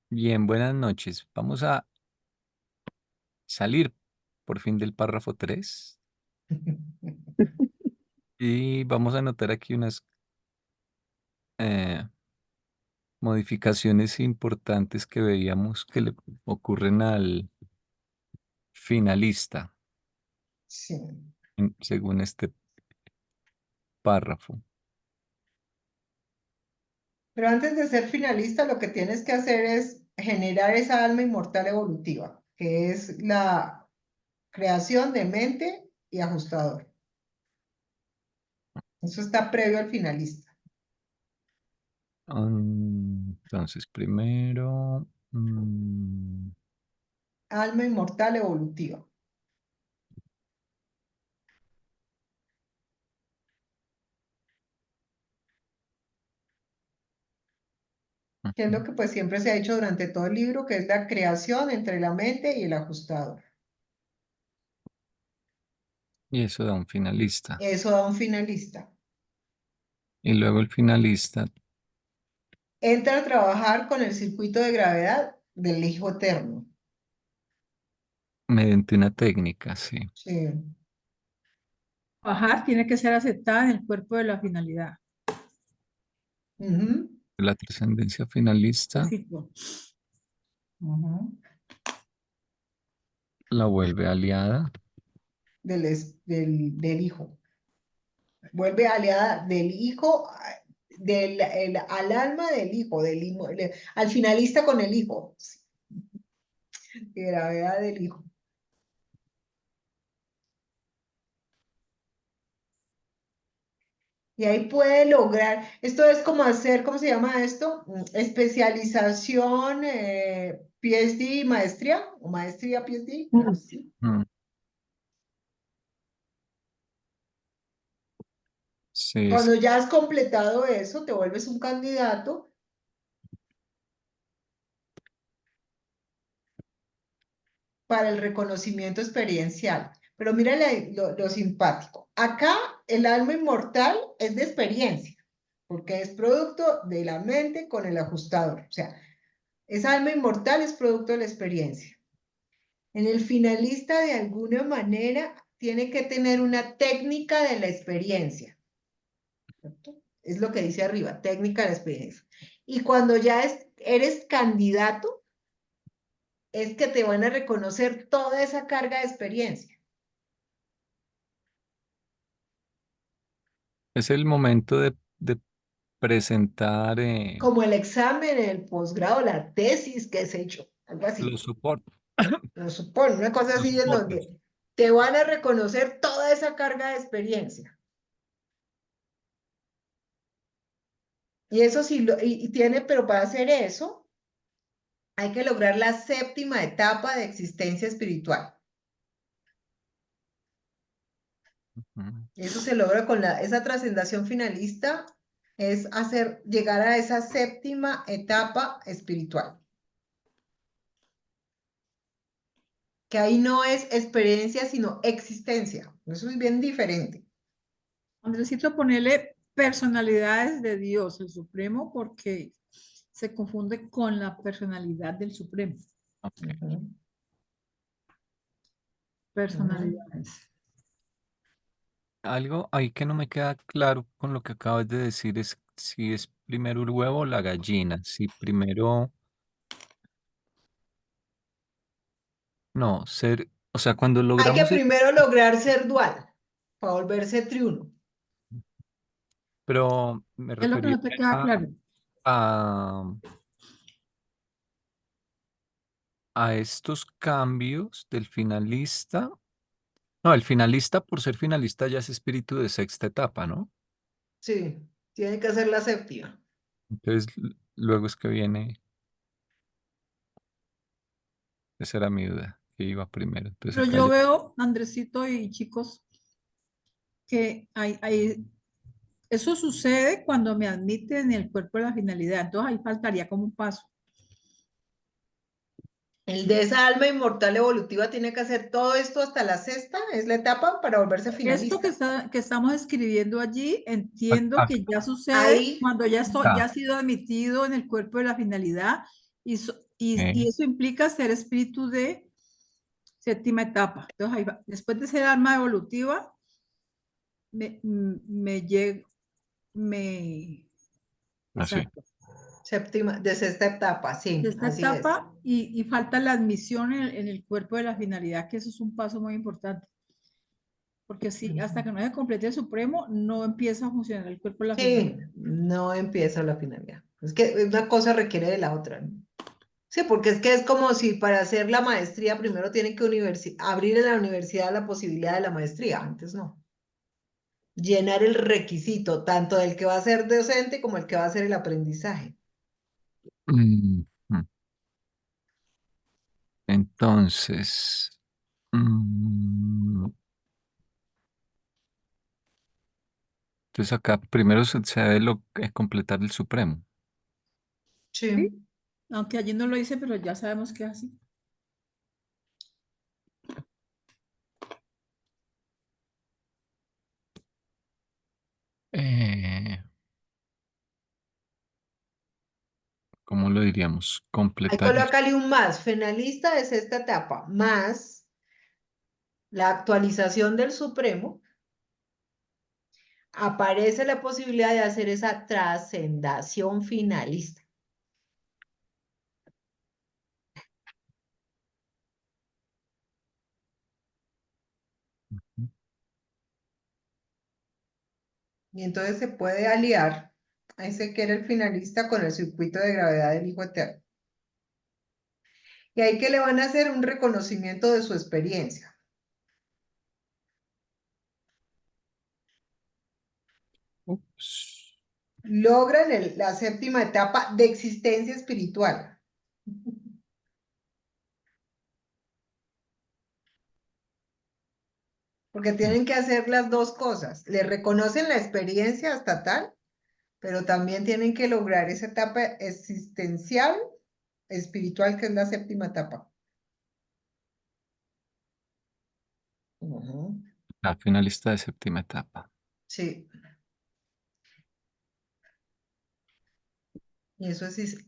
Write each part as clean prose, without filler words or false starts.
Bien, buenas noches. Vamos a salir por fin del párrafo 3 y vamos a anotar aquí unas eh, modificaciones importantes que veíamos que le ocurren al finalista, Sí. según este párrafo. Pero antes de ser finalista, lo que tienes que hacer es generar esa alma inmortal evolutiva, que es la creación de mente y ajustador. Eso está previo al finalista. Entonces, primero, Alma inmortal evolutiva. Que es lo que pues siempre se ha hecho durante todo el libro, que es la creación entre la mente y el ajustador. y eso da un finalista. Eso da un finalista. Y luego el finalista, Entra a trabajar con el circuito de gravedad del hijo eterno. mediante una técnica, sí. Sí. Trabajar tiene que ser aceptada en el cuerpo de la finalidad. Ujú, La trascendencia finalista Cito. ujú. la vuelve aliada. Del hijo. Vuelve aliada del hijo, al alma del hijo, al finalista con el hijo, de gravedad del hijo. Y ahí puede lograr, esto es como hacer, ¿cómo se llama esto? Especialización, PhD, maestría, o maestría, PhD, algo así. Mm, sí, Cuando ya has completado eso, te vuelves un candidato para el reconocimiento experiencial. Pero mira lo simpático. Acá el alma inmortal es de experiencia, porque es producto de la mente con el ajustador. O sea, esa alma inmortal es producto de la experiencia. En el finalista, de alguna manera, tiene que tener una técnica de la experiencia. ¿Cierto? Es lo que dice arriba, técnica de la experiencia. Y cuando ya eres candidato, es que te van a reconocer toda esa carga de experiencia. es el momento de presentar Como el examen, el posgrado, la tesis que has hecho, algo así. los soportes. Lo supone, una cosa Los así en soportes. donde te van a reconocer toda esa carga de experiencia. Y eso sí, y tiene, pero para hacer eso, hay que lograr la séptima etapa de existencia espiritual. Ujú. Y eso se logra con esa trascendación finalista, es llegar a esa séptima etapa espiritual. Que ahí no es experiencia, sino existencia. Eso es bien diferente. Andresito, ponerle personalidades de Dios, el Supremo, porque se confunde con la personalidad del Supremo. Ok. Ujú, ujú. Personalidades. Algo ahí que no me queda claro con lo que acabas de decir es si es primero el huevo o la gallina. Si primero, no, ser, o sea, cuando Hay que logramos el, primero lograr ser dual para volverse triuno. pero me ¿Qué es lo que refería no te queda a, claro? a, a estos cambios del finalista. No, el finalista por ser finalista ya es espíritu de sexta etapa, ¿no? Sí, tiene que ser la séptima. Entonces, luego es que viene, esa era mi duda, que iba primero. Entonces Pero acá yo ya, veo, Andresito y chicos, que eso sucede cuando me admiten en el cuerpo de la finalidad. Entonces ahí faltaría como un paso. El de esa alma inmortal evolutiva tiene que hacer todo esto hasta la sexta, es la etapa para volverse Esto finalista. que estamos escribiendo allí, entiendo que ya sucede Ahí, cuando ya acá. ha sido admitido en el cuerpo de la finalidad y Y eso implica ser espíritu de séptima etapa. Entonces, ahí va. Después de ser alma evolutiva, me llego, me, Así. exacto, Séptima, de sexta etapa, de sí, esta así es. etapa y falta la admisión en el cuerpo de la finalidad, que eso es un paso muy importante. Porque si hasta que no se complete el supremo, no empieza a funcionar el cuerpo de la Sí, finalidad. no empieza la finalidad. Es que una cosa requiere de la otra, ¿no? Sí, porque es que es como si para hacer la maestría primero tienen que abrir en la universidad la posibilidad de la maestría, antes no. Llenar el requisito, tanto del que va a ser docente como el que va a hacer el aprendizaje. Mm, mm. Entonces, mm, entonces acá primero se debe completar el Supremo. ¿Sí? Sí. Aunque allí no lo hice, pero ya sabemos que es así. Eh, ¿Cómo lo diríamos? Ahí Completar colócale un más, finalista es esta etapa, más la actualización del Supremo, aparece la posibilidad de hacer esa trascendación finalista. Y entonces se puede aliar a ese que era el finalista con el circuito de gravedad del Hijo Eterno. Y ahí que le van a hacer un reconocimiento de su experiencia. Ups. Logran la séptima etapa de existencia espiritual. Porque Mm, tienen que hacer las dos cosas. Le reconocen la experiencia hasta tal, pero también tienen que lograr esa etapa existencial espiritual, que es la séptima etapa. Ujú. La finalista de séptima etapa. Sí, y eso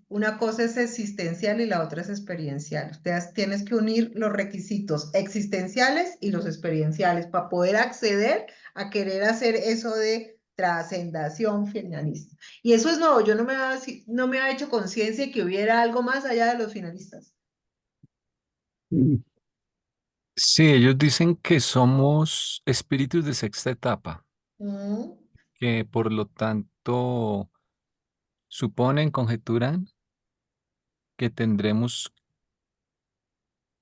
una cosa es existencial y la otra es experiencial. Ustedes tienes que unir los requisitos existenciales y los experienciales para poder acceder a querer hacer eso de trascendación finalista. Y eso es nuevo, yo no me había hecho conciencia de que hubiera algo más allá de los finalistas. Mm. Sí, ellos dicen que somos espíritus de sexta etapa, Mm, que por lo tanto suponen, conjeturan que tendremos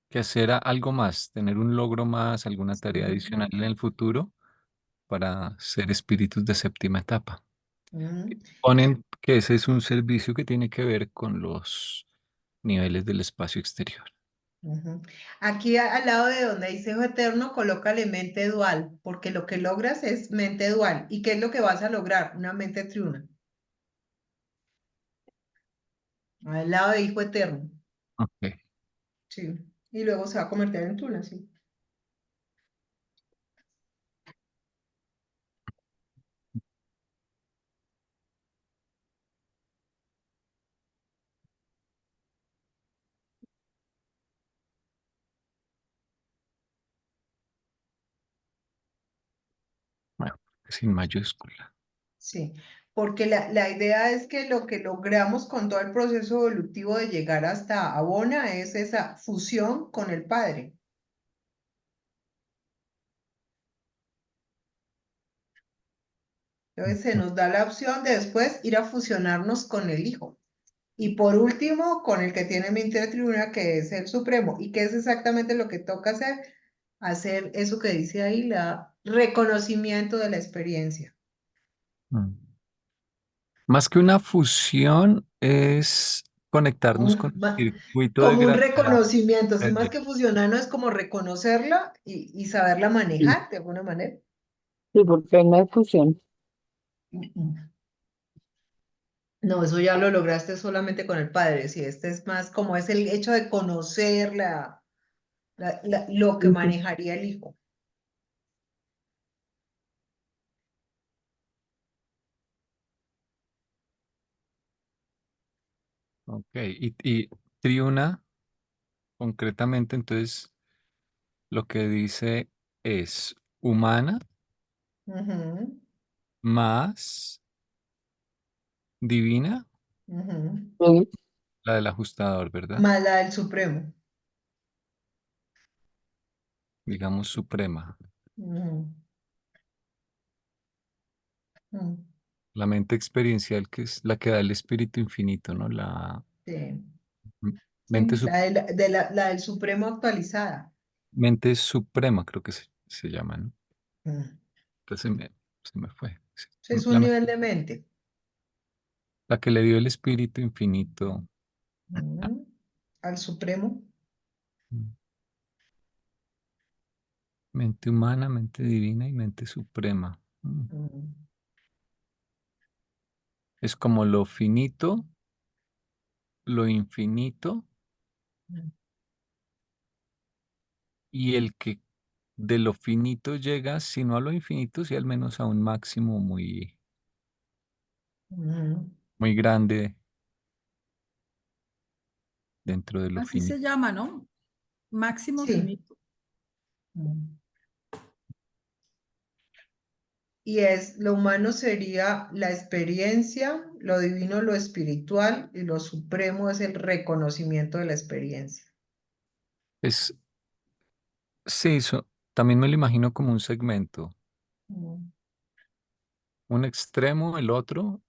que hacer algo más, tener un logro más, alguna tarea adicional mm, en el futuro para ser espíritus de séptima etapa. mm, Ponen que ese es un servicio que tiene que ver con los niveles del espacio exterior. ujú. Aquí al lado de donde dice Hijo Eterno, colócale mente dual, porque lo que logras es mente dual. ¿Y qué es lo que vas a lograr? Una mente triuna. Al lado de Hijo Eterno. Ok. Sí. Y luego se va a convertir en tuna, sí. Bueno, sin mayúscula. Sí. Porque la idea es que lo que logramos con todo el proceso evolutivo de llegar hasta Abona es esa fusión con el Padre. Entonces se nos da la opción de después ir a fusionarnos con el Hijo. Y por último, con el que tiene mente de tribuna, que es el Supremo. ¿Y qué es exactamente lo que toca hacer? Hacer eso que dice ahí, la reconocimiento de la experiencia. Mm. Más que una fusión es conectarnos con Un- el ma- circuito de Como un gravedad. reconocimiento, si más Desde- que fusionarnos es como reconocerla y saberla Sí, manejar de alguna manera. sí, porque no hay fusión. No, eso ya lo lograste solamente con el Padre. Si este es más como es el hecho de conocer lo que Ujú. manejaría el Hijo. Ok, y triuna, concretamente, entonces lo que dice es humana Ujú, más divina, ujú. Sí, la del ajustador, ¿verdad? Más la del Supremo. Digamos suprema. Ujú, ujú. La mente experiencial, que es la que da el espíritu infinito, ¿no? La Sí. m- mente, Sí, la del Supremo actualizada. mente suprema, creo que se llama, ¿no? Mm. Entonces se me fue. Sí. Es un nivel de mente. La que le dio el espíritu infinito. Mm. Al Supremo. Mm. Mente humana, mente divina y mente suprema. Mm. Mm. Es como lo finito, lo infinito y el que de lo finito llega, si no a lo infinito, sí al menos a un máximo muy, Mm. muy grande dentro de lo Así se finito. llama, ¿no? Máximo Sí. finito. Mm. Y es, lo humano sería la experiencia, lo divino, lo espiritual, y lo supremo es el reconocimiento de la experiencia. Es, sí, también me lo imagino como un segmento, Mm. un extremo, el otro,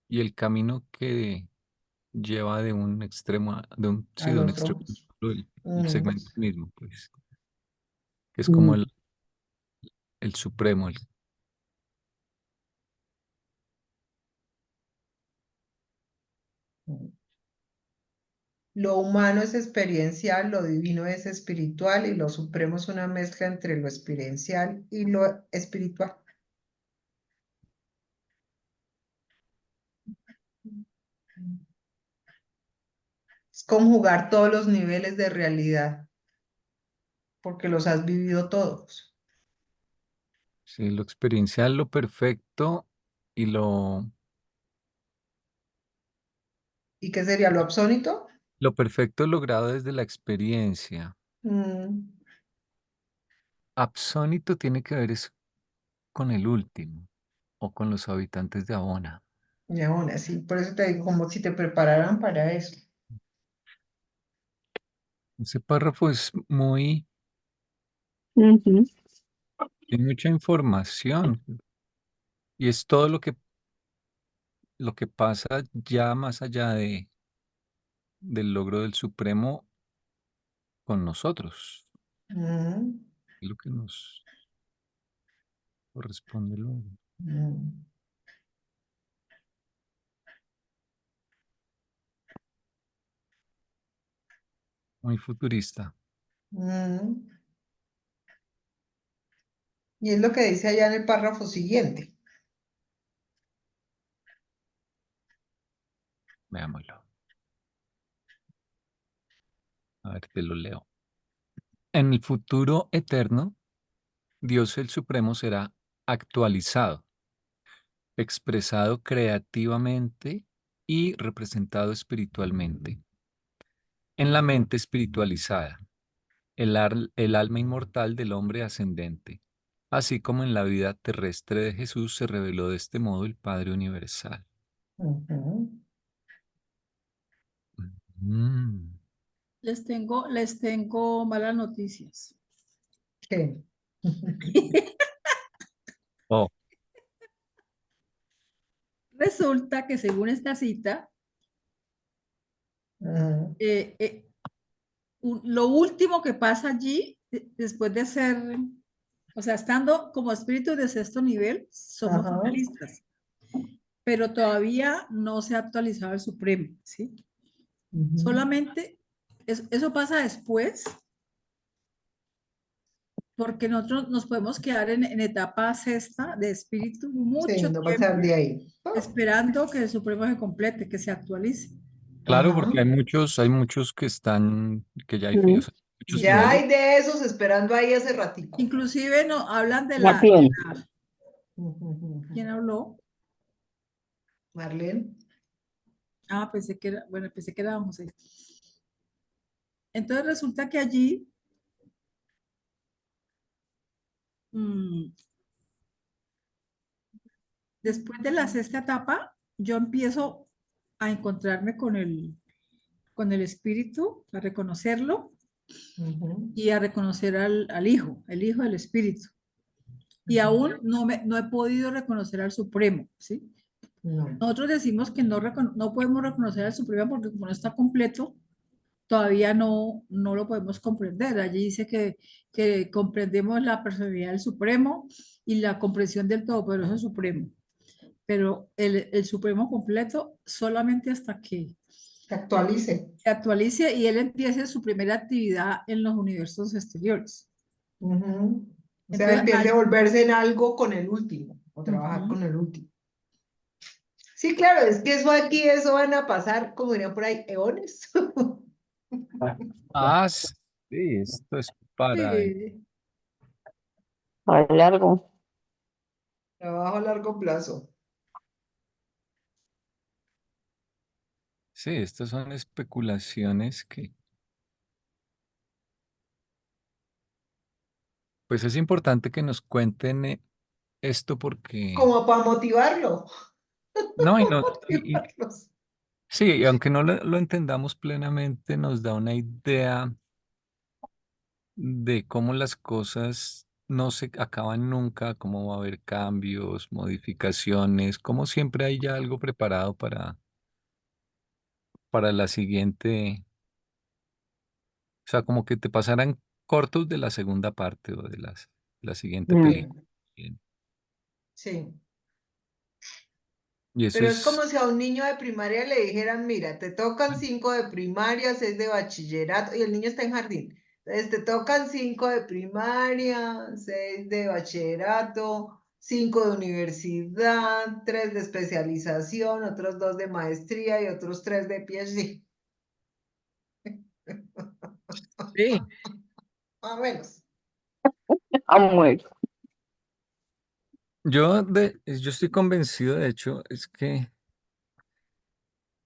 y el camino que lleva de un extremo sí, Al de un otro. extremo a otro, el Mm. segmento mismo, pues, que es como mm, el supremo, Mm. Lo humano es experiencial, lo divino es espiritual y lo supremo es una mezcla entre lo experiencial y lo espiritual. Es conjugar todos los niveles de realidad, porque los has vivido todos. sí, lo experiencial, lo perfecto y ¿Y qué sería lo absónito? lo perfecto logrado desde la experiencia. Mm. Absónito tiene que ver es con el último o con los habitantes de Abona. Y aún así, por eso te digo, como si te prepararan para eso. Ese párrafo es muy, ujú. tiene mucha información y es todo lo que pasa ya más allá del logro del Supremo con nosotros, Mm. es lo que nos corresponde luego. Mm. Muy futurista. Mm. Y es lo que dice allá en el párrafo siguiente. Veámoslo. A ver, te lo leo. En el futuro eterno, Dios el Supremo será actualizado, expresado creativamente y representado espiritualmente. En la mente espiritualizada, el alma inmortal del hombre ascendente, así como en la vida terrestre de Jesús se reveló de este modo el Padre Universal. Ujú. Mm. Les tengo malas noticias. ¿Qué? Oh, Resulta que según esta cita, Ujú. eh, eh, lo último que pasa allí, después de ser, o sea, estando como espíritus de sexto nivel, somos Ajá. finalistas, pero todavía no se ha actualizado el Supremo, ¿sí? Ujú. Solamente eso pasa después, porque nosotros nos podemos quedar en etapa sexta de espíritu Sí, mucho no pasar de tiempo ahí. esperando que el Supremo se complete, que se actualice. claro, Ajá. porque hay muchos que están, que ya hay, o Mm. sea, muchos Ya niveles. hay de esos esperando ahí hace ratico. Inclusive no hablan de ¿A quién? Ujú, ujú, ujú. ¿quién habló? Marlene. Ah, pensé que era don José. Entonces resulta que allí, mm, después de la sexta etapa, yo empiezo a encontrarme con el espíritu, a reconocerlo Ujú, y a reconocer al hijo, el hijo del espíritu. Y aún ujú. no he podido reconocer al Supremo, ¿sí? No. Nosotros decimos que no podemos reconocer al Supremo porque como no está completo, todavía no lo podemos comprender. Allí dice que comprendemos la personalidad del Supremo y la comprensión del Todopoderoso Supremo, pero el Supremo completo solamente hasta que Se actualice. se actualice y él empiece su primera actividad en los universos exteriores. Ujú. O sea, Entonces, empiece a volverse en algo con el último, o trabajar ujú, con el último. Sí, claro, es que eso aquí, eso van a pasar, como dirían por ahí, eones. Ah, sí, esto es para... sí, A largo. Trabajo a largo plazo. Sí, estas son especulaciones que, pues es importante que nos cuenten esto porque, Como para motivarlo. no, y no, Motivarlos. sí, y aunque no lo entendamos plenamente, nos da una idea de cómo las cosas no se acaban nunca, cómo va a haber cambios, modificaciones, cómo siempre hay ya algo preparado para la siguiente, o sea, como que te pasaran cortos de la segunda parte o de la siguiente película. Sí, Bien. sí. Y eso Pero es es, como si a un niño de primaria le dijeran, mira, te tocan 5 de primaria, 6 de bachillerato, y el niño está en jardín. Entonces te tocan 5 de primaria, 6 de bachillerato, 5 de universidad, 3 de especialización, otros 2 de maestría y otros 3 de PhD. sí, Más o menos. Amor. yo estoy convencido, de hecho, es que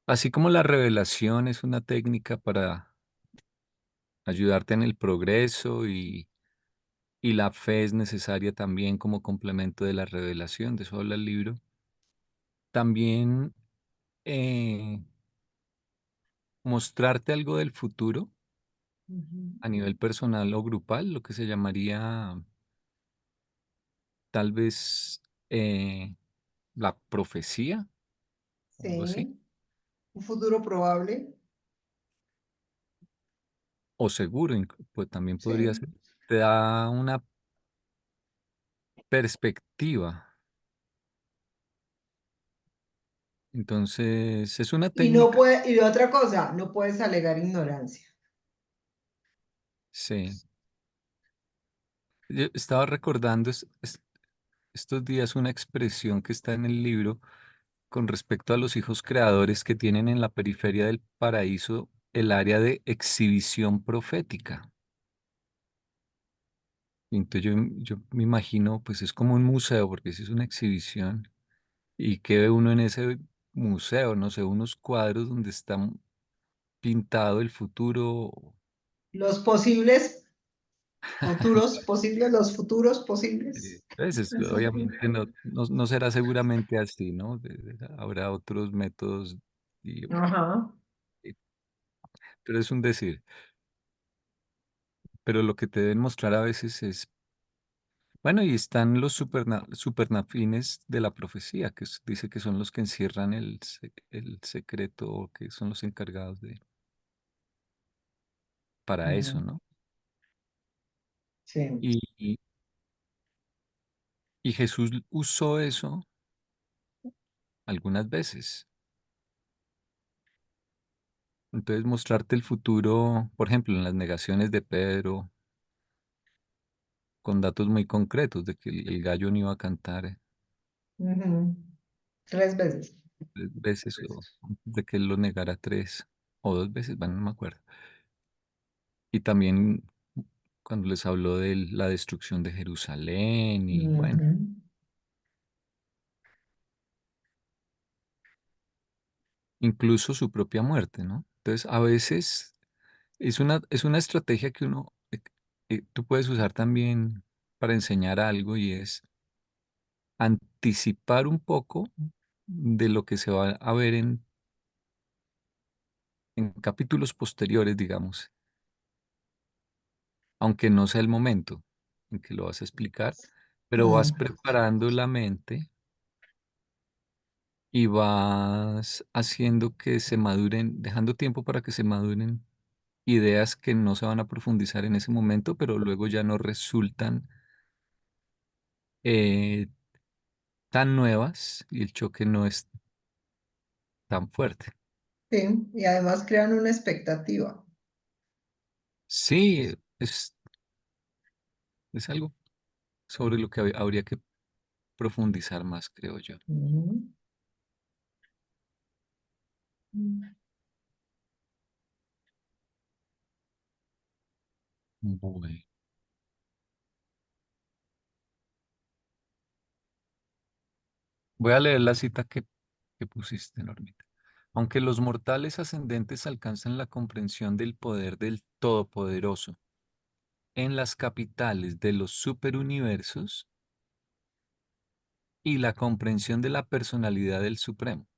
así como la revelación es una técnica para ayudarte en el progreso y la fe es necesaria también como complemento de la revelación, de eso habla el libro. También eh, mostrarte algo del futuro Ujú. a nivel personal o grupal, lo que se llamaría tal vez la profecía o algo así, Sí, un futuro probable. o seguro, pues también podría Sí. ser. Te da una perspectiva. Entonces, es una Y no técnica, puede, y otra cosa, no puedes alegar ignorancia. sí. Yo estaba recordando estos días una expresión que está en el libro con respecto a los hijos creadores que tienen en la periferia del paraíso el área de exhibición profética. Y entonces yo me imagino, pues es como un museo, porque si es una exhibición, y que ve uno en ese museo, no sé, unos cuadros donde está pintado el futuro. Los posibles futuros posibles, los futuros posibles. Entonces, obviamente no será seguramente así, ¿no? Habrá otros métodos, y, Ajá. y- pero es un decir. Pero lo que te deben mostrar a veces es, bueno, y están los supernafines de la profecía, que dice que son los que encierran el secreto, o que son los encargados para eso, Mm, ¿no? sí. Y Jesús usó eso algunas veces. Entonces, mostrarte el futuro, por ejemplo, en las negaciones de Pedro, con datos muy concretos de que el gallo no iba a cantar Ujú. 3 veces. 3 veces, o de que él lo negara 3 o 2 veces, bueno, no me acuerdo. Y también cuando les habló de la destrucción de Jerusalén y bueno, Ujú. incluso su propia muerte, ¿no? Entonces, a veces es una estrategia que tú puedes usar también para enseñar algo y es anticipar un poco de lo que se va a ver en capítulos posteriores, digamos, aunque no sea el momento en que lo vas a explicar, pero vas Mm, preparando la mente y vas haciendo que se maduren, dejando tiempo para que se maduren ideas que no se van a profundizar en ese momento, pero luego ya no resultan eh, tan nuevas y el choque no es tan fuerte. sí, y además crean una expectativa. Sí, es algo sobre lo que habría que profundizar más, creo yo. Ujú. Mm. Bueno, voy a leer la cita que pusiste, Normita. Aunque los mortales ascendentes alcanzan la comprensión del poder del Todopoderoso en las capitales de los superuniversos y la comprensión de la personalidad del Supremo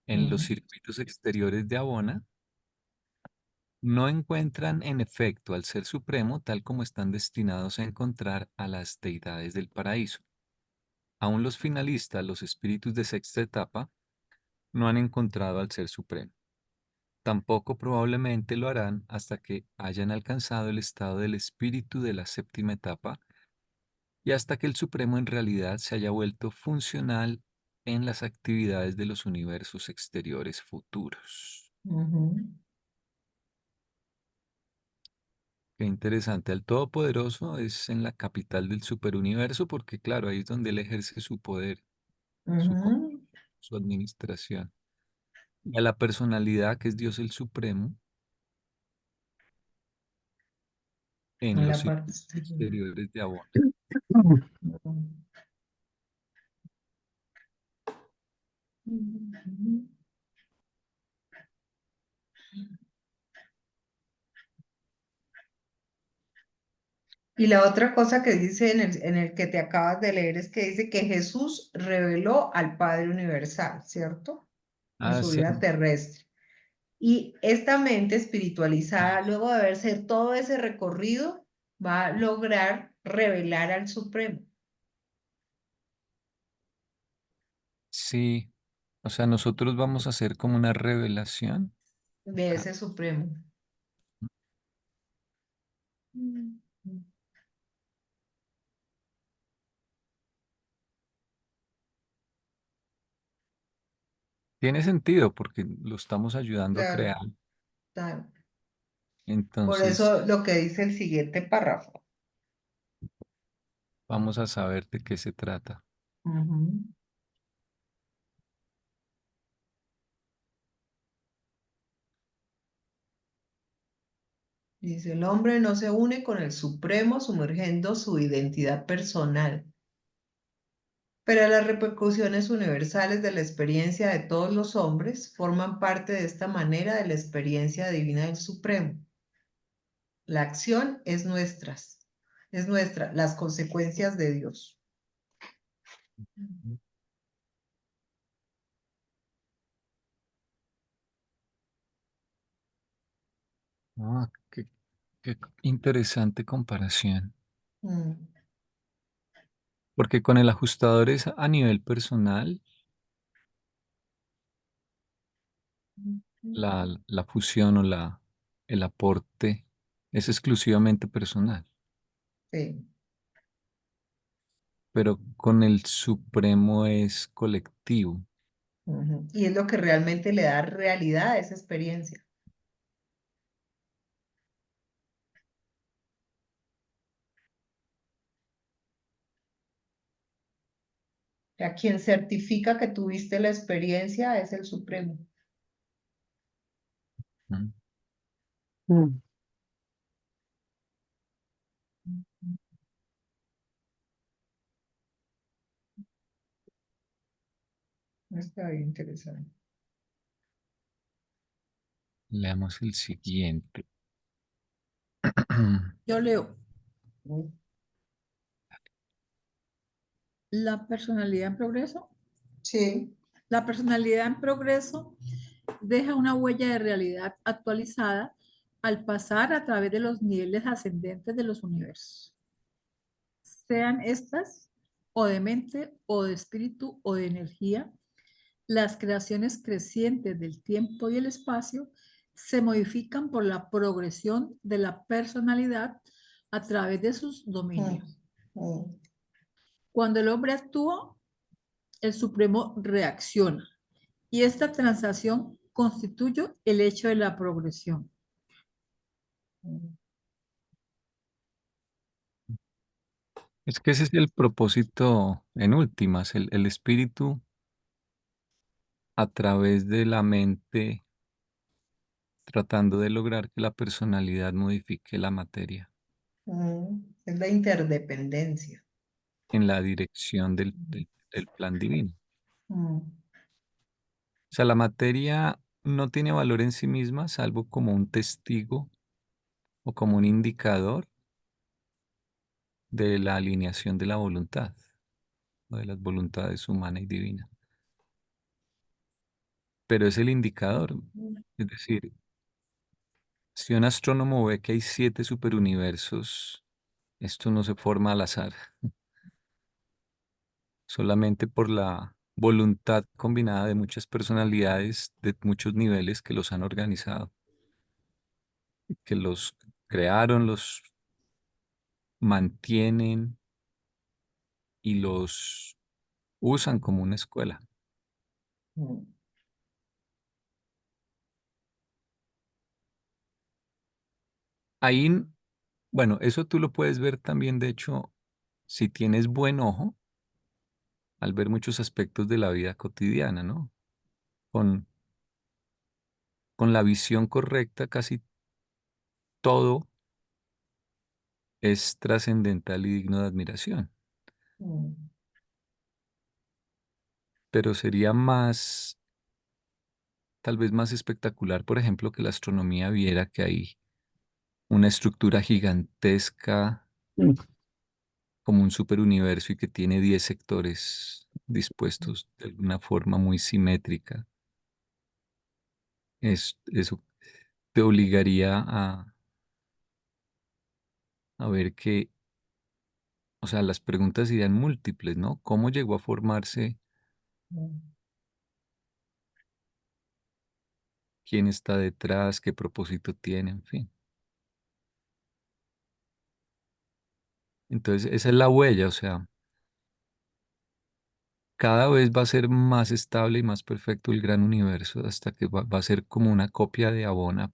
en los Mm, circuitos exteriores de Abona, no encuentran en efecto al Ser Supremo tal como están destinados a encontrar a las deidades del paraíso. Aún los finalistas, los espíritus de sexta etapa, no han encontrado al Ser Supremo. Tampoco probablemente lo harán hasta que hayan alcanzado el estado del espíritu de la séptima etapa y hasta que el Supremo en realidad se haya vuelto funcional en las actividades de los universos exteriores futuros. ujú. Qué interesante. El Todopoderoso es en la capital del superuniverso porque, claro, ahí es donde él ejerce su poder, su, co- Ujú. su administración. Y a la personalidad, que es Dios el Supremo, en En los la parte circuitos exterior. exteriores de Abona. Ujú. Ujú. Y la otra cosa que dice en el que te acabas de leer es que dice que Jesús reveló al Padre Universal, ¿cierto? En Ah, su sí. vida terrestre. Y esta mente espiritualizada, luego de haberse todo ese recorrido, va a lograr revelar al Supremo Sí, o sea, nosotros vamos a hacer como una revelación. de Ah, ese Supremo. Mm. tiene sentido porque lo estamos ayudando a Claro, crear. claro. Por Entonces, eso lo que dice el siguiente párrafo. vamos a saber de qué se trata. Ujú. Dice, el hombre no se une con el Supremo sumergiendo su identidad personal, pero las repercusiones universales de la experiencia de todos los hombres forman parte de esta manera de la experiencia divina del Supremo. La acción es nuestra, las consecuencias de Dios. Ah, qué interesante comparación. Mm. Porque con el ajustador es a nivel personal, la fusión o el aporte es exclusivamente personal. Sí. Pero con el Supremo es colectivo. Ujú. Y es lo que realmente le da realidad a esa experiencia. O sea, quien certifica que tuviste la experiencia es el Supremo. ¿No? Mm. Está bien interesante. Leamos el siguiente. Yo leo, Mm, la personalidad en progreso. Sí. La personalidad en progreso deja una huella de realidad actualizada al pasar a través de los niveles ascendentes de los universos, sean estas o de mente o de espíritu o de energía. Las creaciones crecientes del tiempo y el espacio se modifican por la progresión de la personalidad a través de sus Mm, dominios. mm, Cuando el hombre actúa, el Supremo reacciona y esta transacción constituye el hecho de la progresión. mm, Es que ese es el propósito en últimas, el espíritu a través de la mente tratando de lograr que la personalidad modifique la materia Es la interdependencia. en la dirección del plan divino. Mm, O sea, la materia no tiene valor en sí misma, salvo como un testigo o como un indicador de la alineación de la voluntad o de las voluntades humana y divina. Pero es el indicador. Es decir, si un astrónomo ve que hay 7 superuniversos, esto no se forma al azar, solamente por la voluntad combinada de muchas personalidades de muchos niveles que los han organizado, que los crearon, los mantienen y los usan como una escuela. mm, Ahí, bueno, eso tú lo puedes ver también, de hecho, si tienes buen ojo, al ver muchos aspectos de la vida cotidiana, ¿no? Con, con la visión correcta, casi todo es trascendental y digno de admiración. mm, Pero sería más, tal vez más espectacular, por ejemplo, que la astronomía viera que hay una estructura gigantesca mm. como un superuniverso y que tiene 10 sectores dispuestos de alguna forma muy simétrica. Eso te obligaría a ver que, o sea, las preguntas serían múltiples, ¿no? ¿Cómo llegó a formarse? mm, ¿Quién está detrás? ¿Qué propósito tiene? En fin. Entonces, esa es la huella, o sea, cada vez va a ser más estable y más perfecto el gran universo hasta que va a ser como una copia de Abona.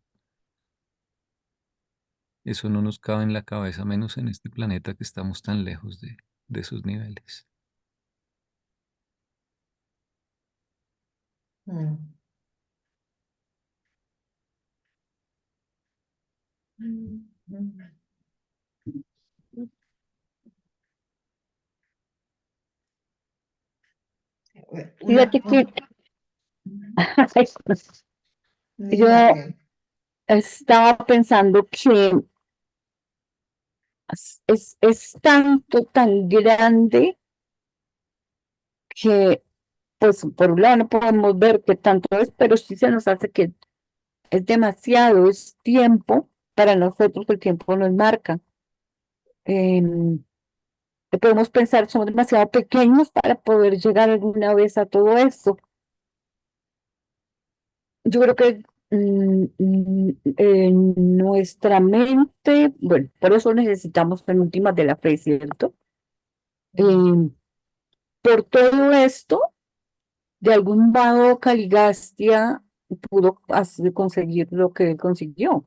Eso no nos cabe en la cabeza, menos en este planeta que estamos tan lejos de esos niveles. mm, mm, mm. Fíjate que Ni yo Raquel. estaba pensando que es tanto, tan grande que, pues, por un lado no podemos ver qué tanto es, pero sí se nos hace que es demasiado, es tiempo. Para nosotros el tiempo nos marca. Em, Podemos pensar, somos demasiado pequeños para poder llegar alguna vez a todo esto. Yo creo que en nuestra mente, bueno, por eso necesitamos penúltimas de la fe, ¿cierto? Em, por todo esto, de algún modo Caligastia pudo conseguir lo que consiguió,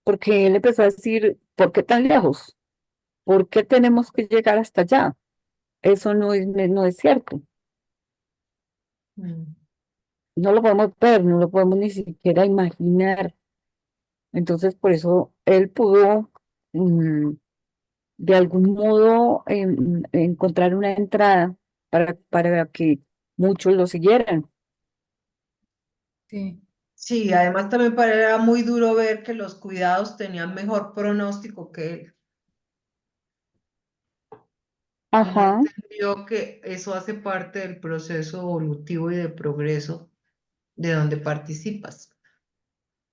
porque él empezó a decir, ¿por qué tan lejos? ¿Por qué tenemos que llegar hasta allá? Eso no es cierto. Mm, No lo podemos ver, no lo podemos ni siquiera imaginar. Entonces, por eso él pudo, mm, de algún modo, encontrar una entrada para que muchos lo siguieran. Sí. Sí, además también para él era muy duro ver que los cuidados tenían mejor pronóstico que él. Y no Ajá, entendió que eso hace parte del proceso evolutivo y de progreso de donde participas.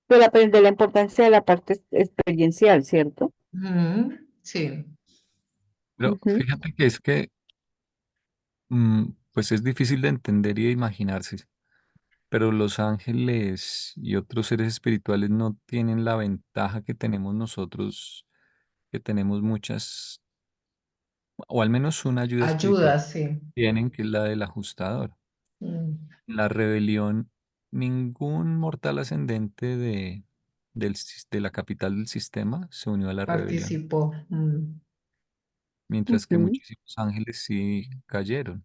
pero aprender la importancia de la parte experiencial, ¿cierto? Ujú, sí, Pero Ujú, fíjate que es que, pues es difícil de entender y de imaginarse, pero los ángeles y otros seres espirituales no tienen la ventaja que tenemos nosotros, que tenemos muchas, o al menos una ayuda espiritual ayuda, sí. tienen, que es la del ajustador. Mm, La rebelión, ningún mortal ascendente de la capital del sistema se unió a la rebelión, participó. mientras que ujú, muchísimos ángeles sí cayeron.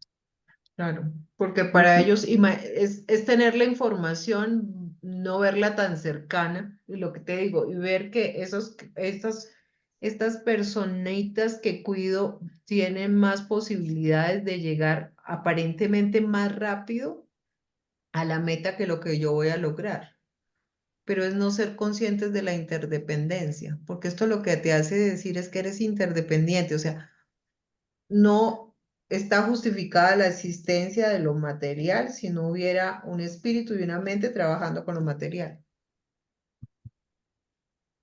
Claro, porque para ujú, ellos es tener la información, no verla tan cercana, y lo que te digo, y ver que estas personitas que cuido tienen más posibilidades de llegar aparentemente más rápido a la meta que lo que yo voy a lograr. Pero es no ser conscientes de la interdependencia, porque esto lo que te hace decir es que eres interdependiente, o sea, no está justificada la existencia de lo material si no hubiera un espíritu y una mente trabajando con lo material.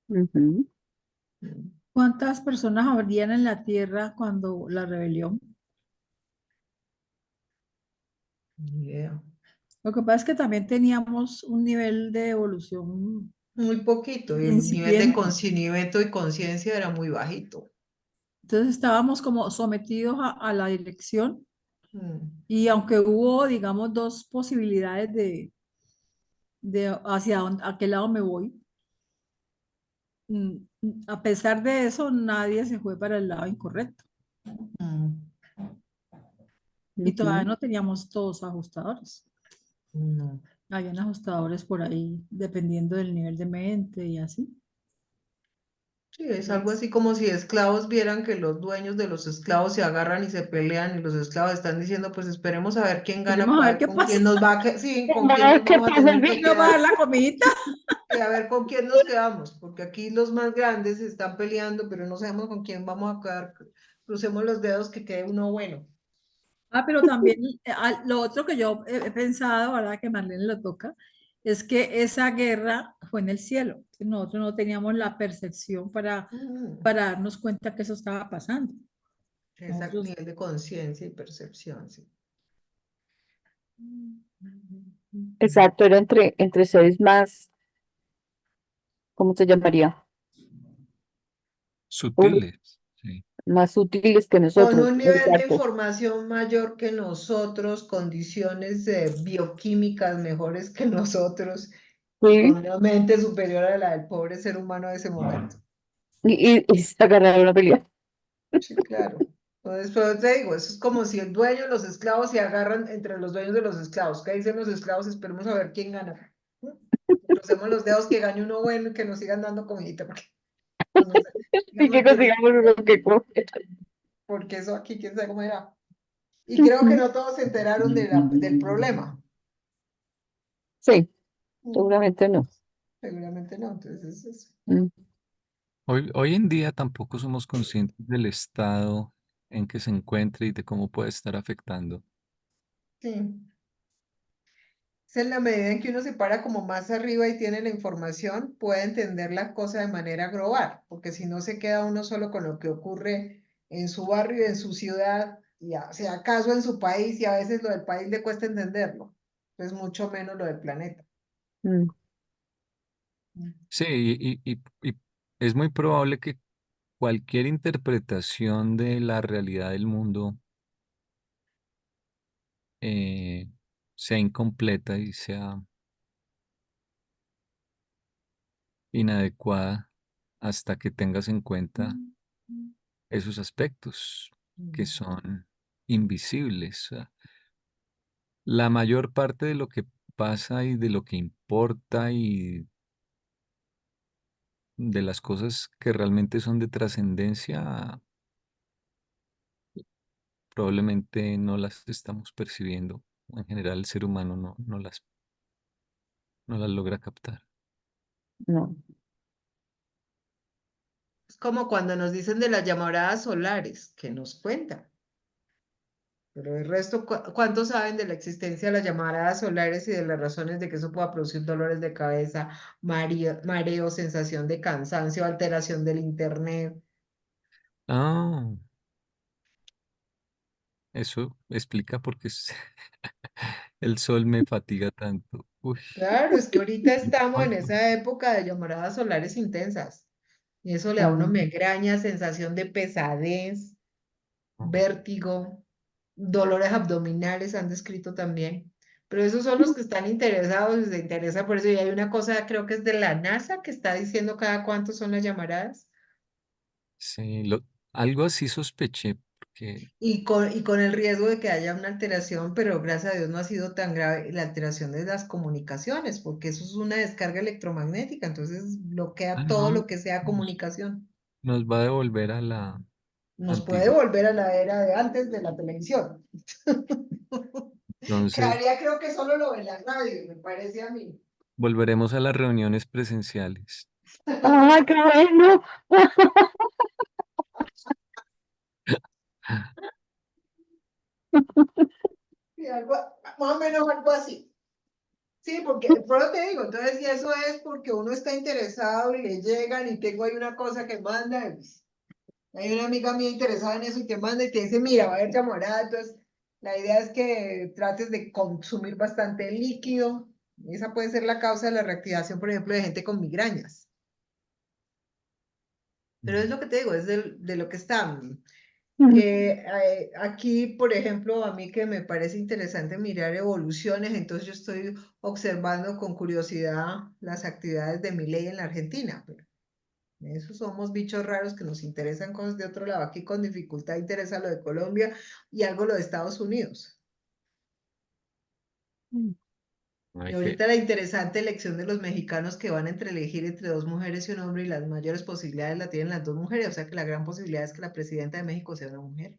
ujú. Mm, ¿Cuántas personas habrían en la Tierra cuando la rebelión? ni idea. Lo que pasa es que también teníamos un nivel de evolución Muy poquito, y el nivel de incipiente. conocimiento y conciencia era muy bajito. Entonces estábamos como sometidos a la dirección Mm, y aunque hubo, digamos, dos posibilidades de hacia a qué lado me voy, a pesar de eso, nadie se fue para el lado incorrecto. mm, Y todavía Ujú. no teníamos todos ajustadores. no. Habían ajustadores por ahí, dependiendo del nivel de mente y así. Sí, es algo Entonces, así como si esclavos vieran que los dueños de los esclavos se agarran y se pelean y los esclavos están diciendo, pues esperemos a ver quién gana esperemos a para ver ver qué con quién pasa. nos va sí, con quién A nos ver qué vamos a pasa al tener Y que no va a dar quedar la comidita. y a ver con quién nos quedamos, porque aquí los más grandes están peleando, pero no sabemos con quién vamos a quedar. Crucemos los dedos que quede uno bueno. Ah, pero también lo otro que yo he pensado, ahora que Marlene lo toca, es que esa guerra fue en el cielo. Nosotros no teníamos la percepción Mm, para darnos cuenta que eso estaba pasando. ese Nosotros, nivel de conciencia y percepción, sí. Exacto, era entre seres más, ¿cómo se llamaría? Uh, Sutiles, sí. más sutiles que Con nosotros. un nivel de Exacto. información mayor que nosotros, condiciones bioquímicas mejores que nosotros y con Sí, una mente superior a la del pobre ser humano de ese momento. y se agarraron a pelear. Sí, claro. Entonces, pues te digo, eso es como si el dueño y los esclavos se agarran entre los dueños de los esclavos. ¿Qué dicen los esclavos? Esperemos a ver quién gana. Crucemos los dedos que gane uno bueno y que nos sigan dando comidita, porque, pues, no sé, Y digamos que que, consigamos uno que coge. porque eso aquí, quién sabe cómo era. Y creo que no todos se enteraron del problema. Sí, Mm, seguramente no. seguramente no, entonces es eso. Mm. Hoy en día tampoco somos conscientes del estado en que se encuentra y de cómo puede estar afectando. Sí. Es en la medida en que uno se para como más arriba y tiene la información, puede entender la cosa de manera global, porque si no se queda uno solo con lo que ocurre en su barrio, en su ciudad, y si acaso en su país, y a veces lo del país le cuesta entenderlo, pues mucho menos lo del planeta. Mm. Mm. Sí, y es muy probable que cualquier interpretación de la realidad del mundo eh, sea incompleta y sea inadecuada hasta que tengas en cuenta esos aspectos que Mm. son invisibles. O sea, la mayor parte de lo que pasa y de lo que importa y de las cosas que realmente son de trascendencia, probablemente no las estamos percibiendo. En general, el ser humano no las No las logra captar. No. Es como cuando nos dicen de las llamaradas solares, que nos cuentan. Pero el resto, ¿cuántos saben de la existencia de las llamaradas solares y de las razones de que eso pueda producir dolores de cabeza, mareo, sensación de cansancio, alteración del internet? Ah, eso explica por qué el sol me fatiga tanto. Uy. Claro, es que ahorita estamos en Ay, esa época de llamaradas solares intensas. Y eso le da a uno Ah, migraña, sensación de pesadez, no. vértigo, dolores abdominales han descrito también. Pero esos son los que están interesados, les interesa por eso. Y hay una cosa, creo que es de la NASA, que está diciendo cada cuánto son las llamaradas. Sí, algo así sospeché, porque Y con el riesgo de que haya una alteración, pero gracias a Dios no ha sido tan grave la alteración de las comunicaciones, porque eso es una descarga electromagnética, entonces bloquea todo no, lo que sea nos, comunicación. nos va a devolver a la Nos puede antigua. volver a la era de antes de la televisión. Entonces, Quedaría creo que solo lo ve la radio, me parece a mí. volveremos a las reuniones presenciales. ¡Ay, qué bueno! Sí, más o menos algo así. Sí, porque, pero te digo, entonces si eso es porque uno está interesado y le llegan y tengo ahí una cosa que manda, pues, hay una amiga mía interesada en eso y te manda y te dice, mira, va a haber llamada, entonces la idea es que trates de consumir bastante líquido. Esa puede ser la causa de la reactivación, por ejemplo, de gente con migrañas. Pero es Mm. lo que te digo, es de lo que está. Mm, Que aquí, por ejemplo, a mí que me parece interesante mirar evoluciones, entonces yo estoy observando con curiosidad las actividades de Milei en la Argentina. Pero esos somos bichos raros que nos interesan cosas de otro lado. Aquí con dificultad interesa lo de Colombia y algo lo de Estados Unidos. mm. Y Hay que, ahorita la interesante elección de los mexicanos que van entre elegir entre dos mujeres y un hombre y las mayores posibilidades la tienen las dos mujeres, o sea que la gran posibilidad es que la presidenta de México sea una mujer.